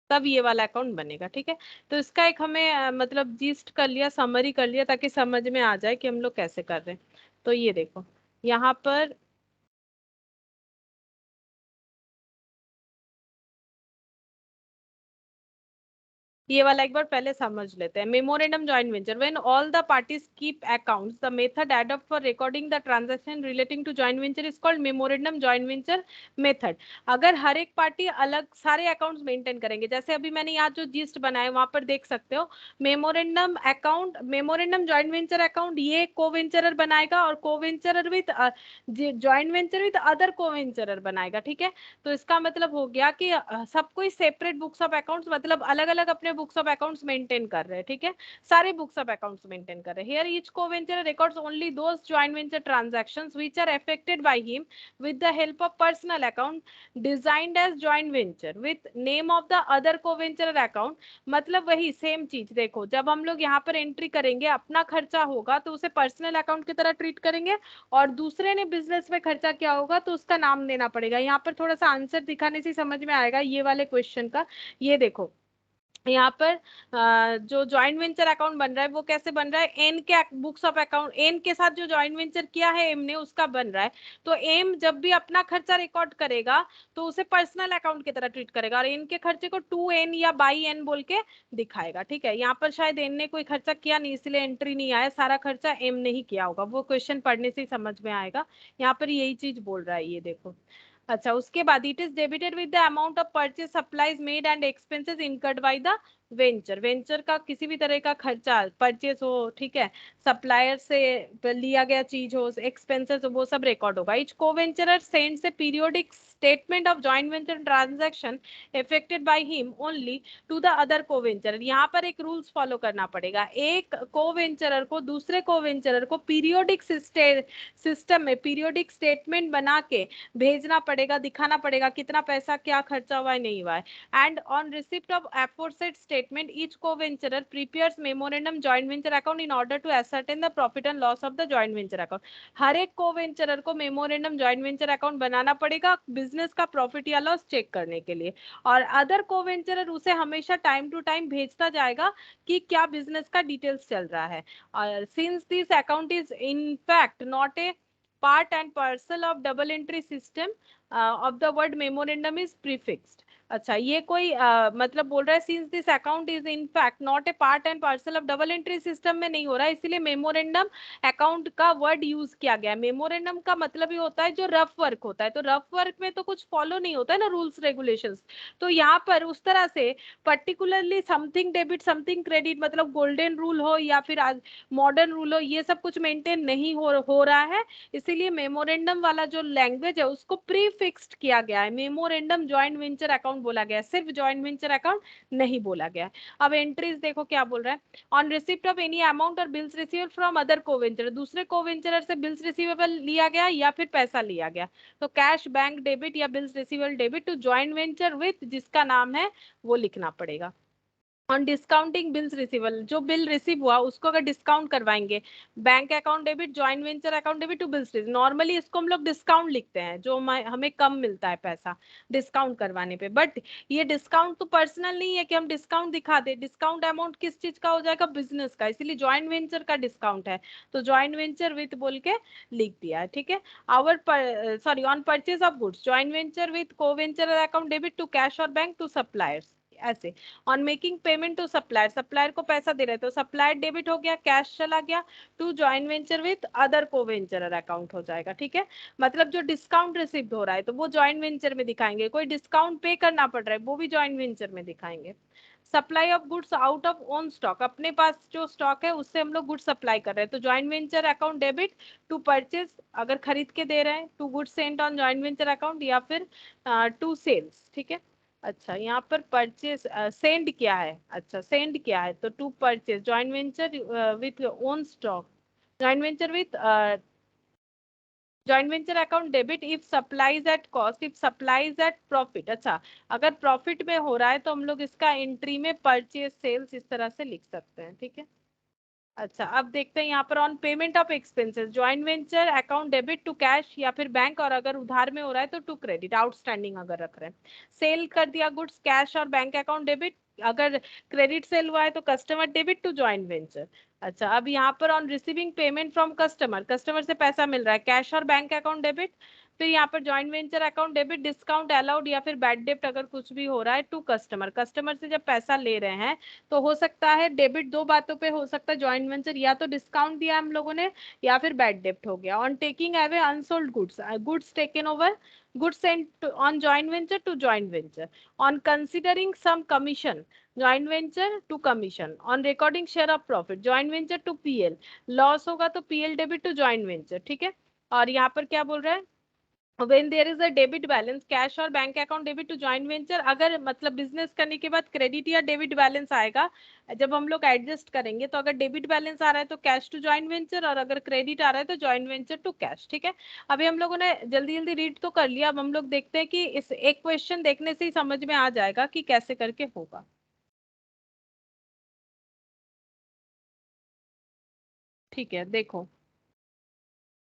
तब ये वाला अकाउंट बनेगा, ठीक है। तो इसका एक हमें मतलब जीस्ट कर लिया, समरी कर लिया, ताकि समझ में आ जाए कि हम लोग कैसे कर रहे हैं। तो ये देखो यहाँ पर ये वाला एक बार पहले समझ लेते हैं। Memorandum joint venture, when all the parties keep accounts, the method adopt for recording the transaction relating to joint venture is called memorandum joint venture method. अगर हर एक पार्टी अलग सारे अकाउंट्स मेंटेन करेंगे, जैसे अभी मैंने यहाँ जो जिस्ट बनाया वहां पर देख सकते हो, memorandum account, memorandum joint venture account ये को-वेंचरर बनाएगा, और co-venturer with joint venture with other co-venturer बनाएगा, ठीक है। तो इसका मतलब हो गया कि सब कोई सेपरेट बुक्स ऑफ अकाउंट्स, मतलब अलग अलग अपने बुक्स ऑफ अकाउंट्स मेंटेन कर रहे हैं, ठीक है। सारे बुक्स ऑफ अकाउंट्स मेंटेन कर रहे हैं। Here each co-venture records only those joint venture transactions which are affected by him with the help of personal account designed as joint venture with name of the other co-venture account. मतलब वही same चीज, देखो जब हम लोग यहाँ पर entry करेंगे, अपना खर्चा होगा तो उसे पर्सनल अकाउंट की तरह ट्रीट करेंगे, और दूसरे ने बिजनेस में खर्चा किया होगा तो उसका नाम देना पड़ेगा। यहाँ पर थोड़ा सा आंसर दिखाने से समझ में आएगा ये वाले क्वेश्चन का। ये देखो यहाँ पर जो जॉइंट वेंचर अकाउंट बन रहा है वो कैसे बन रहा है? एन के बुक्स ऑफ अकाउंट, एन के साथ जो जॉइंट वेंचर किया है एम ने, उसका बन रहा है। तो एम जब भी अपना खर्चा रिकॉर्ड करेगा तो उसे पर्सनल अकाउंट की तरह ट्रीट करेगा, और एन के खर्चे को टू एन या बाई एन बोल के दिखाएगा, ठीक है। यहाँ पर शायद एन ने कोई खर्चा किया नहीं, इसलिए एंट्री नहीं आया, सारा खर्चा एम ने ही किया होगा, वो क्वेश्चन पढ़ने से ही समझ में आएगा। यहाँ पर यही चीज बोल रहा है, ये देखो। अच्छा, उसके बाद it is debited with the amount of purchase supplies made and expenses incurred by the venture. Venture का किसी भी तरह का खर्चा, परचेस हो, ठीक है, सप्लायर से लिया गया चीज हो, एक्सपेंसेस हो, वो सब रिकॉर्ड होगा। Each coventurer sends a periodic statement of joint venture transaction effected by him only to the other coventurer. यहाँ पर एक रूल्स फॉलो करना पड़ेगा, एक को वेंचरर को दूसरे को वेंचरर को पीरियोडिक सिस्टम में पीरियोडिक स्टेटमेंट बना के भेजना पड़ेगा, दिखाना पड़ेगा कितना पैसा क्या खर्चा हुआ है, नहीं हुआ है। And on receipt of aforesaid statement each co-venturer prepares memorandum joint venture account in order to ascertain the profit and loss of the joint venture account। हर एक co-venturer को मेमोरेंडम जॉइंट वेंचर अकाउंट बनाना पड़ेगा business का profit या loss check करने के लिए, और other को-वेंचरर उसे हमेशा टाइम टू टाइम भेजता जाएगा कि क्या बिजनेस का डिटेल्स चल रहा है। और since this account is in fact not a part and parcel of double entry system of the word memorandum is prefixed। अच्छा, ये कोई मतलब बोल रहा है since this account is in fact not a part and parcel of double entry system में नहीं हो रहा है, इसीलिए मेमोरेंडम अकाउंट का वर्ड यूज किया गया है। मेमोरेंडम का मतलब ही होता है जो रफ वर्क होता है, तो रफ वर्क में तो कुछ फॉलो नहीं होता है ना रूल्स रेगुलेशंस। तो यहाँ पर उस तरह से particularly something debit something credit, मतलब गोल्डन रूल हो या फिर मॉडर्न रूल हो, ये सब कुछ मेंटेन नहीं हो रहा है, इसीलिए मेमोरेंडम वाला जो लैंग्वेज है उसको प्री फिक्स्ड किया गया है, मेमोरेंडम जॉइंट वेंचर अकाउंट बोला गया है, सिर्फ जॉइंट वेंचर अकाउंट नहीं बोला गया है। अब एंट्रीज देखो क्या बोल रहा है, on receipt of any amount और बिल्स रिसीवेबल फ्रॉम अदर कोवेंचर, दूसरे कोवेंचर से बिल्स रिसीवेबल लिया गया या फिर पैसा लिया गया, तो कैश बैंक डेबिट या bills receivable debit to joint venture with जिसका नाम है वो लिखना पड़ेगा। ऑन डिस्काउंटिंग बिल्स रिसीवेबल, जो बिल रिसीव हुआ उसको अगर डिस्काउंट करवाएंगे, bank account debit joint venture account debit to bills receive, normally इसको हम लोग डिस्काउंट लिखते हैं जो हमें कम मिलता है पैसा डिस्काउंट करवाने पे, बट ये डिस्काउंट तो पर्सनल नहीं है कि हम डिस्काउंट दिखा दे, डिस्काउंट अमाउंट किस चीज का हो जाएगा? बिजनेस का, इसीलिए जॉइंट वेंचर का डिस्काउंट है, तो जॉइंट वेंचर विथ बोल के लिख दिया है, ठीक है। Our sorry on purchase of goods joint venture with co venture account debit to cash और बैंक टू सप्लायर्स, ऐसे। On making payment to supplier, supplier को पैसा दे रहे तो सप्लायर डेबिट हो गया, कैश चला गया to joint venture with other coventurer account हो जाएगा, ठीक है। मतलब जो डिस्काउंट रिसीव हो रहा है तो वो जॉइंट वेंचर में दिखाएंगे, कोई डिस्काउंट पे करना पड़ रहा है वो भी जॉइंट वेंचर में दिखाएंगे। Supply of goods out of own stock, अपने पास जो स्टॉक है उससे हम लोग गुड्स सप्लाई कर रहे हैं, तो joint venture account debit to purchase, अगर खरीद के दे रहे हैं, to goods sent on joint venture account, या फिर टू सेल्स। ठीक है, अच्छा यहाँ पर परचेज सेंड किया है, अच्छा सेंड किया है तो to purchase joint venture with own stock, joint venture with joint venture account debit if supplies at cost, if supplies at profit. अच्छा, अगर प्रॉफिट में हो रहा है तो हम लोग इसका एंट्री में परचेज सेल्स इस तरह से लिख सकते हैं। ठीक है, अच्छा अब देखते हैं यहाँ पर on payment of expenses, joint venture account debit to cash या फिर बैंक, और अगर उधार में हो रहा है तो टू क्रेडिट, आउटस्टैंडिंग अगर रख रहे हैं। सेल कर दिया गुड्स, कैश और बैंक अकाउंट डेबिट, अगर क्रेडिट सेल हुआ है तो customer debit to joint venture. अच्छा अब यहाँ पर on receiving payment from customer, customer से पैसा मिल रहा है, कैश और बैंक अकाउंट डेबिट, फिर यहाँ पर joint venture account debit discount allowed या फिर बैड डेब्ट अगर कुछ भी हो रहा है टू कस्टमर, कस्टमर से जब पैसा ले रहे हैं तो हो सकता है डेबिट दो बातों पे हो सकता है जॉइंट वेंचर, या तो डिस्काउंट दिया हम लोगों ने या फिर बैड डेब्ट हो गया। On taking away unsold goods, goods taken over, goods sent on joint venture to joint venture. On considering some commission, joint venture to commission. On recording share of profit, joint venture to PL, loss होगा तो PL debit to joint venture. ठीक है, और यहाँ पर क्या बोल रहा है, when there is a debit balance, cash और bank account debit to joint venture, अगर मतलब बिजनेस करने के बाद क्रेडिट या डेबिट बैलेंस आएगा, जब हम लोग एडजस्ट करेंगे तो अगर डेबिट बैलेंस आ रहा है तो कैश टू जॉइंट वेंचर, और अगर क्रेडिट आ रहा है तो जॉइंट वेंचर टू कैश। ठीक है, अभी हम लोगों ने जल्दी जल्दी रीड तो कर लिया, अब हम लोग देखते हैं कि इस एक क्वेश्चन देखने से ही समझ में आ जाएगा कि कैसे करके होगा। ठीक है, देखो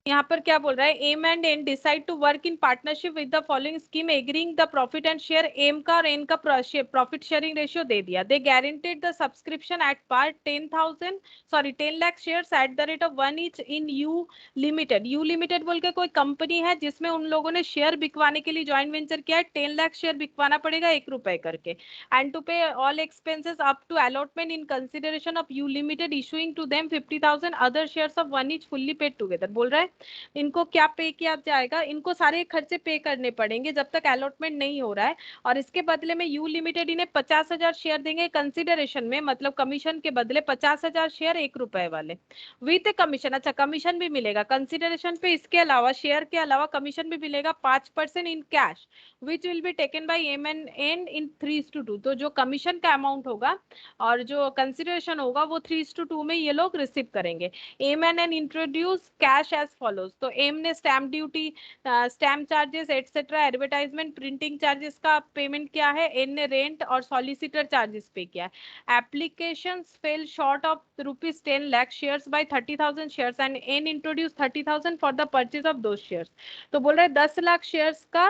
यहाँ पर क्या बोल रहा है, M and N decide to work in partnership with the following scheme agreeing the profit and share, M का और एन का प्रॉफिट शेयरिंग रेशियो दे दिया, they guaranteed the subscription at par 10 lakh shares at the rate of 1 each in U limited, U limited बोल के कोई company है जिसमें उन लोगों ने शेयर बिकवाने के लिए ज्वाइंट वेंचर किया है, 10 लाख शेयर बिकवाना पड़ेगा 1 रुपए करके, and to pay all expenses up to allotment in consideration of U limited issuing to them 50,000 other shares of 1 each fully paid together. बोल रहा है इनको क्या पे किया जाएगा, इनको सारे खर्चे पे करने पड़ेंगे जब तक अलॉटमेंट नहीं हो रहा है, और इसके बदले में यू लिमिटेड इन्हें 50,000 शेयर देंगे कंसिडरेशन में, मतलब कमीशन के बदले 50,000 शेयर 1 रुपए वाले विथ कमीशन। अच्छा कमीशन भी मिलेगा कंसिडरेशन पे, इसके अलावा शेयर के अलावा कमीशन भी मिलेगा 5% in cash which will be taken by M and N in 3:2, तो जो कमीशन का अमाउंट होगा और जो कंसिडरेशन होगा वो 3:2 में ये लोग रिसीव करेंगे। M and N introduce cash as follows, तो एम ने stamp duty, stamp charges etcetera, advertisement printing charges का पेमेंट किया है, एन ने रेंट और सॉलिसिटर चार्जेस पे किया है। Application fell short of ₹10 lakh shares by 30,000 shares and N introduce 30,000 for the purchase of दो शेयर्स, तो बोल रहे 10 लाख शेयर्स का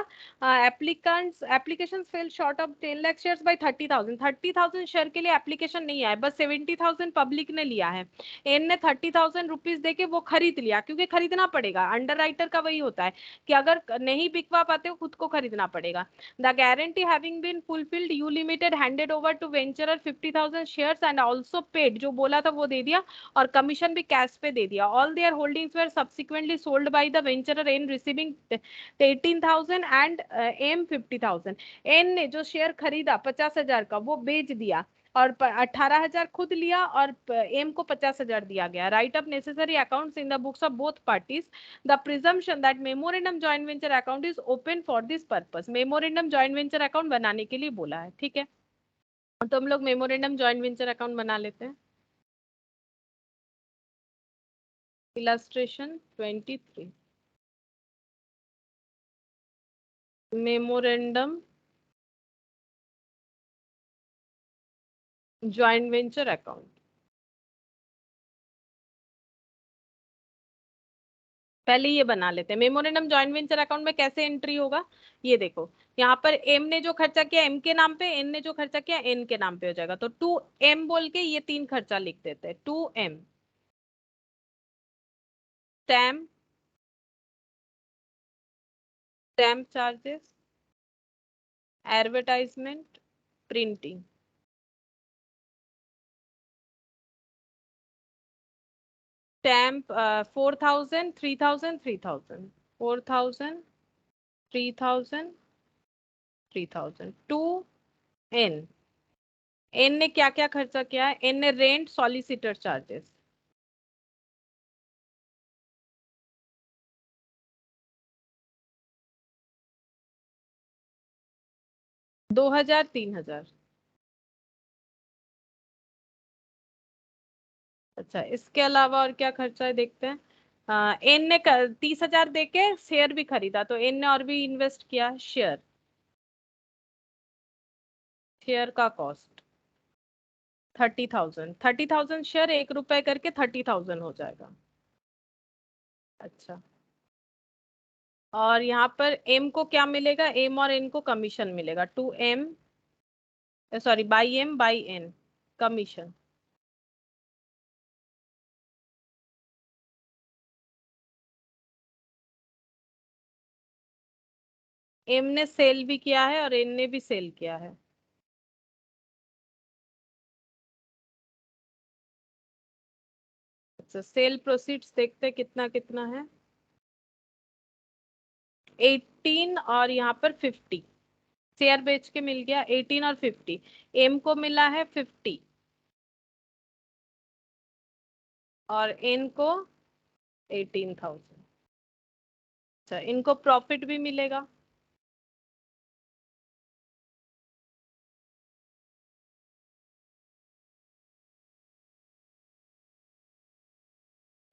application fell short of 10 lakh shares by 30,000 share के लिए एप्लीकेशन नहीं आया, बस 70,000 पब्लिक ने लिया है, एन ने 30,000 रुपीज देके वो खरीद लिया, क्योंकि खरीदना पड़ेगा, अंडर राइटर का वही होता है कि अगर नहीं बिकवा पाते हो खुद को खरीदना पड़ेगा। The guarantee having been fulfilled U limited handed over to venturer 50,000 shares and also paid, जो बोला था वो दे दिया और कमीशन भी कैश पे दे दिया। All their holdings were subsequently sold by the venturer N receiving 18,000 and M 50,000, N ने जो शेयर खरीदा 50,000 का वो बेच दिया और 18,000 खुद लिया और एम को 50,000 दिया गया। Right up necessary accounts in the books of both parties, the presumption that memorandum joint venture account is open for this purpose, memorandum joint venture account बनाने के लिए बोला है। ठीक है, तो हम लोग मेमोरेंडम जॉइंट वेंचर अकाउंट बना लेते हैं। Illustration 23, memorandum joint venture account, पहले ये बना लेते हैं। मेमोरेंडम जॉइंट वेंचर अकाउंट में कैसे एंट्री होगा, ये देखो यहाँ पर एम ने जो खर्चा किया एम के नाम पे, एन ने जो खर्चा किया एन के नाम पे हो जाएगा, तो 2M बोल के ये 3 खर्चा लिख देते हैं। 2M stamp, stamp charges, advertisement, printing. Stamp 4,000 3,000 3,000, 4,000 3,000 3,000, 2N N ने क्या क्या खर्चा किया है? एन ने रेंट, सॉलिसिटर चार्जेस, दो हजार, 3,000। अच्छा, इसके अलावा और क्या खर्चा है देखते हैं। एन ने 30,000 देके शेयर भी खरीदा, तो एन ने और भी इन्वेस्ट किया। शेयर, शेयर का कॉस्ट 30,000, 30,000 शेयर, 1 रुपए करके 30,000 हो जाएगा। अच्छा, और यहाँ पर एम को क्या मिलेगा? एम और एन को कमीशन मिलेगा, 2M, sorry, by M by N, commission. M ने सेल भी किया है और एन ने भी सेल किया है। अच्छा, सेल प्रोसीड्स देखते हैं कितना कितना है। 18 और यहाँ पर 50, शेयर बेच के मिल गया 18 और 50। एम को मिला है 50 और एन को 18,000। अच्छा, इनको प्रॉफिट भी मिलेगा।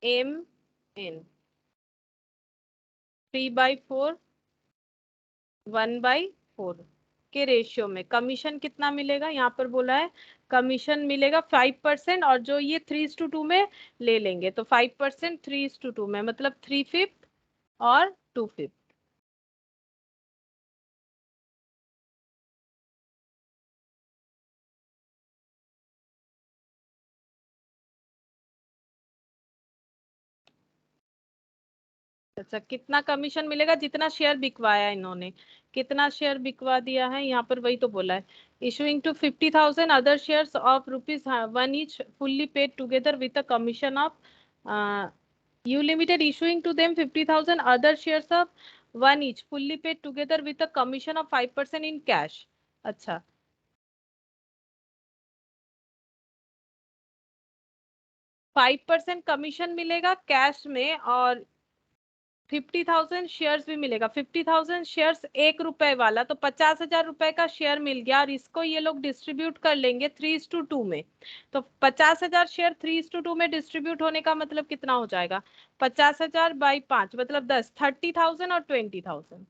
एम एन 3/4, 1/4 के रेशियो में कमीशन कितना मिलेगा? यहाँ पर बोला है कमीशन मिलेगा 5%, और जो ये 3:2 में ले लेंगे तो 5% 3:2 में, मतलब 3/5 और 2/5। अच्छा, कितना कमीशन मिलेगा? जितना शेयर बिकवाया इन्होंने, कितना शेयर बिकवा दिया है यहाँ पर, वही तो बोला है। Issuing to 50,000 other shares of ₹1 each fully paid together with a commission of you limited issuing to them 50,000 other shares of 1 each fully paid together with a commission of 5% in cash। अच्छा, 5% commission मिलेगा cash में, और 50,000 shares भी मिलेगा। 50,000 shares 1 रुपए वाला, तो 50,000 रुपए का शेयर मिल गया, और इसको ये लोग डिस्ट्रीब्यूट कर लेंगे 3:2 में। तो 50,000 शेयर 3:2 में डिस्ट्रीब्यूट होने का मतलब कितना हो जाएगा? 50,000/5 मतलब 10, 30,000 और 20,000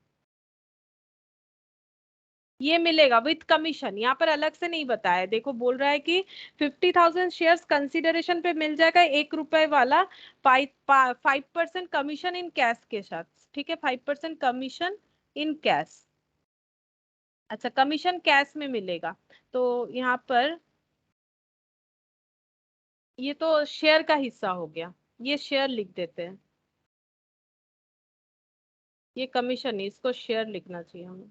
ये मिलेगा विथ कमीशन। यहाँ पर अलग से नहीं बताया, देखो बोल रहा है कि 50,000 शेयर्स कंसिडरेशन पे मिल जाएगा 1 रुपए वाला, 5% कमीशन इन कैश के साथ। ठीक है, 5% कमीशन इन कैश। अच्छा, कमीशन कैश में मिलेगा, तो यहाँ पर ये तो शेयर का हिस्सा हो गया, ये शेयर लिख देते हैं। ये कमीशन नहीं, इसको शेयर लिखना चाहिए हमें।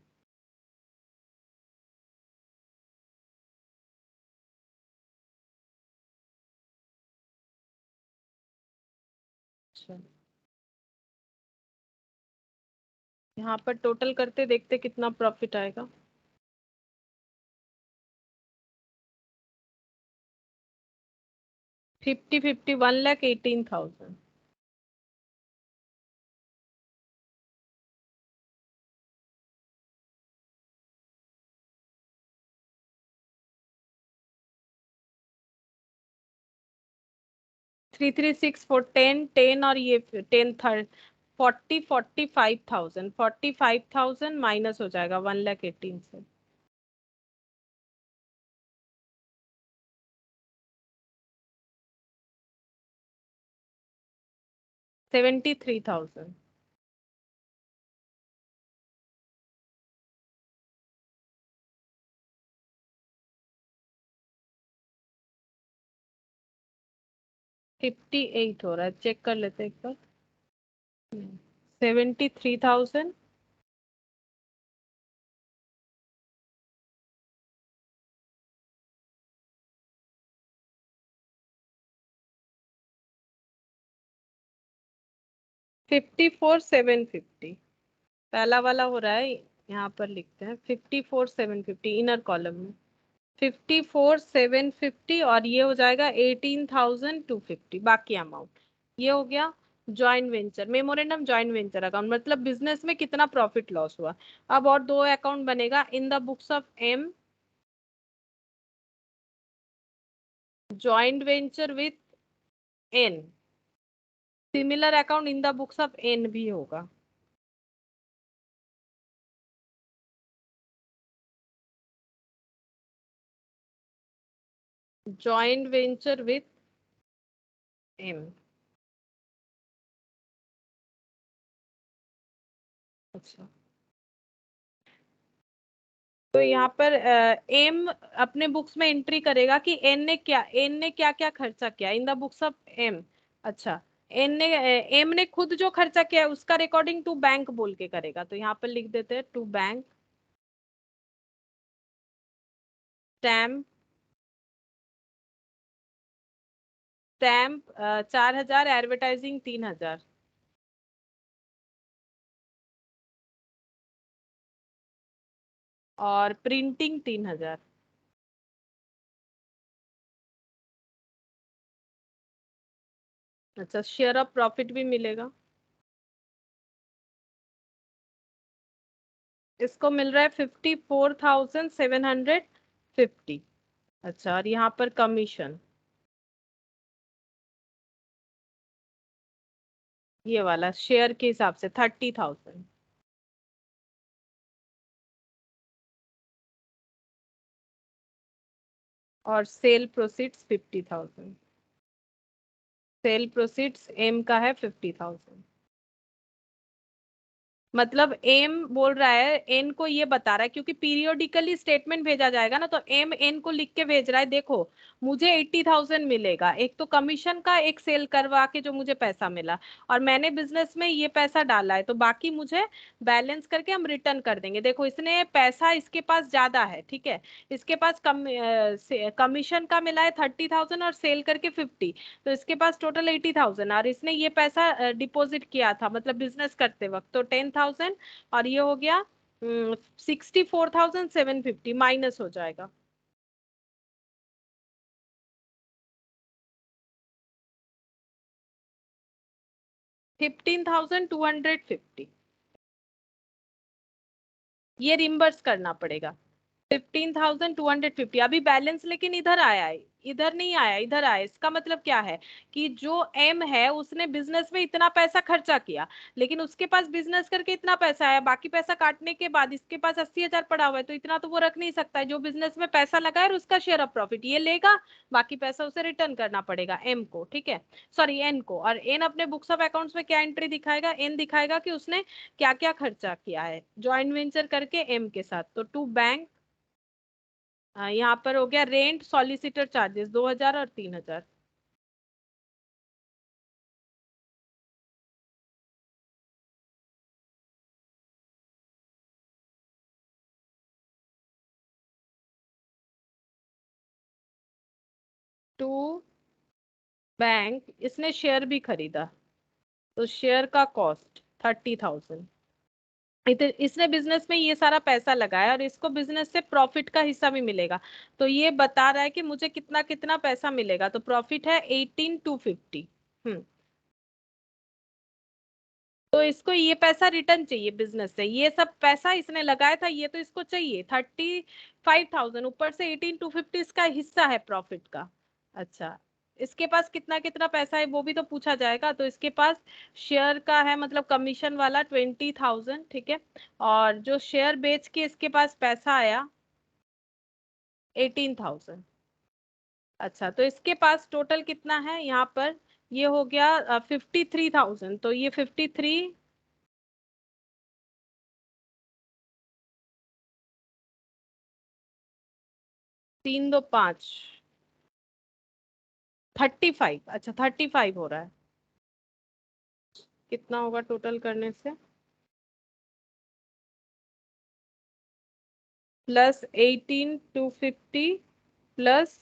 अच्छा, यहाँ पर टोटल करते देखते कितना प्रॉफिट आएगा। 50/50 1,18,000। 336 4 10 10 और ये 10 थर्ड 45,000, 45,000 माइनस हो जाएगा 1,18,000 से। 73,000। 58 हो रहा है, चेक कर लेते हैं एक बार। 73,000, 54,750 पहला वाला हो रहा है। यहाँ पर लिखते हैं 54,750 इनर कॉलम में। 54,750 और ये हो जाएगा 18,250 बाकी अमाउंट। ये हो गया joint venture memorandum joint venture account, मतलब बिजनेस में कितना प्रॉफिट लॉस हुआ। अब और दो अकाउंट बनेगा in the books of M, joint venture with N, similar account in the books of N भी होगा। Joint venture with M. अच्छा, तो यहाँ पर एम अपने बुक्स में एंट्री करेगा कि एन ने क्या क्या खर्चा किया in the books of M. अच्छा, एन ने एम ने खुद जो खर्चा किया है उसका रिकॉर्डिंग टू बैंक बोल के करेगा, तो यहाँ पर लिख देते हैं to bank, stamp, stamp 4,000, advertising 3,000, और प्रिंटिंग 3,000। अच्छा, शेयर ऑफ प्रॉफिट भी मिलेगा, इसको मिल रहा है 54,750। अच्छा, और यहाँ पर कमीशन ये वाला शेयर के हिसाब से 30,000, और sale proceeds 50,000। Sale proceeds M का है 50,000। मतलब एम बोल रहा है एन को ये बता रहा है, क्योंकि पीरियोडिकली स्टेटमेंट भेजा जाएगा ना, तो एम एन को लिख के भेज रहा है देखो मुझे 80,000 मिलेगा, एक तो कमीशन का, एक सेल करवा के जो मुझे पैसा मिला, और मैंने बिजनेस में ये पैसा डाला है, तो बाकी मुझे बैलेंस करके हम रिटर्न कर देंगे। देखो इसने पैसा इसके पास ज्यादा है, ठीक है, इसके पास कमीशन का मिला है 30,000 और सेल करके 50, तो इसके पास टोटल 80,000, और इसने ये पैसा डिपॉजिट किया था मतलब बिजनेस करते वक्त, तो 10,000, और ये हो गया 64,750 माइनस हो जाएगा। 15,250 ये रिम्बर्स करना पड़ेगा। 15,250 अभी बैलेंस लेकिन इधर आया है, इधर नहीं आया, इधर आया। इसका मतलब क्या है कि जो एम है उसने बिजनेस में इतना पैसा खर्चा किया, लेकिन उसके पास बिजनेस करके इतना पैसा आया, बाकी पैसा काटने के बाद इसके पास 80,000 पड़ा हुआ है, तो इतना तो वो रख नहीं सकता है। जो बिजनेस में पैसा लगा है उसका शेयर ऑफ प्रॉफिट ये लेगा, बाकी पैसा उसे रिटर्न करना पड़ेगा एम को, ठीक है, सॉरी एन को। और एन अपने बुक्स ऑफ अकाउंट्स में क्या एंट्री दिखाएगा, एन दिखाएगा कि उसने क्या क्या खर्चा किया है ज्वाइंट वेंचर करके एम के साथ। तो टू बैंक, यहाँ पर हो गया रेंट सॉलिसिटर चार्जेस 2,000 और 3,000। टू बैंक, इसने शेयर भी खरीदा, तो शेयर का कॉस्ट 30,000। इसने बिजनेस में ये सारा पैसा लगाया और इसको बिजनेस से प्रॉफिट का हिस्सा भी मिलेगा, तो ये बता रहा है कि मुझे कितना कितना पैसा मिलेगा, तो प्रॉफिट है 18,250। तो इसको ये पैसा रिटर्न चाहिए बिजनेस से, ये सब पैसा इसने लगाया था ये तो इसको चाहिए 35,000, ऊपर से 18,250 इसका हिस्सा है प्रॉफिट का। अच्छा, इसके पास कितना कितना पैसा है वो भी तो पूछा जाएगा, तो इसके पास शेयर का है मतलब कमीशन वाला 20,000, ठीक है, और जो शेयर बेच के इसके पास पैसा आया 18,000। अच्छा, तो इसके पास टोटल कितना है यहाँ पर, ये हो गया 53,000, तो ये 53, 3 2 5, 35, अच्छा 35 हो रहा है। कितना होगा टोटल करने से, प्लस 18,250 प्लस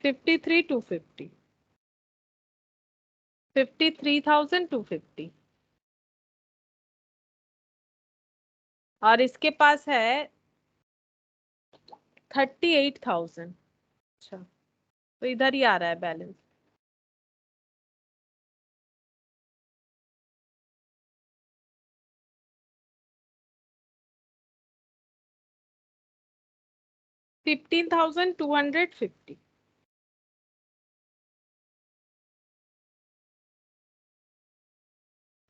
53,250, 53,250, और इसके पास है 38,000। अच्छा, तो इधर ही आ रहा है बैलेंस। $15,250।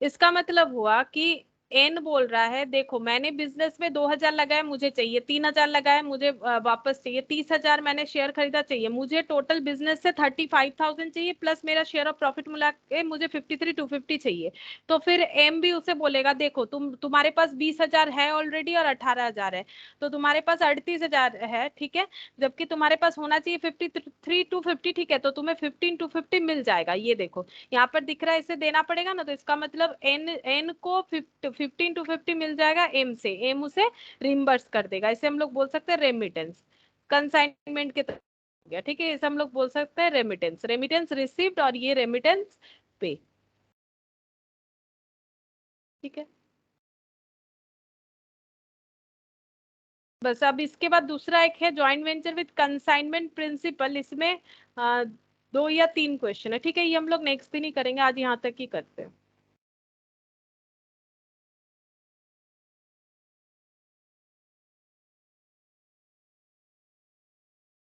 इसका मतलब हुआ कि एन बोल रहा है, देखो मैंने बिजनेस में 2,000 लगाया, मुझे चाहिए 3,000 लगाया, मुझे वापस चाहिए 30,000, मैंने शेयर खरीदा, चाहिए मुझे, टोटल बिजनेस से 35,000 चाहिए, प्लस मेरा शेयर ऑफ प्रॉफिट मिला के मुझे 53,250 चाहिए। तो फिर एम भी उसे बोलेगा, देखो तुम्हारे पास 20,000 है ऑलरेडी और 18,000 है, तो तुम्हारे पास 38,000 है, ठीक है, जबकि तुम्हारे पास होना चाहिए 53,250, ठीक है, तो तुम्हें 15,250 मिल जाएगा। ये देखो यहाँ पर दिख रहा है, इसे देना पड़ेगा ना, तो इसका मतलब एन को 15,250 मिल जाएगा एम से, एम उसे रिम्बर्स कर देगा। इसे हम लोग बोल सकते हैं रेमिटेंस, कंसाइनमेंट के तरह हो गया, ठीक है, इसे हम लोग बोल सकते हैं रेमिटेंस, रेमिटेंस रिसीव्ड और ये रेमिटेंस पे, ठीक है। बस अब इसके बाद दूसरा एक है joint venture with consignment principal, इसमें 2 या 3 क्वेश्चन है, ठीक है, ये हम लोग नेक्स्ट दिन ही करेंगे, आज यहाँ तक ही करते हैं।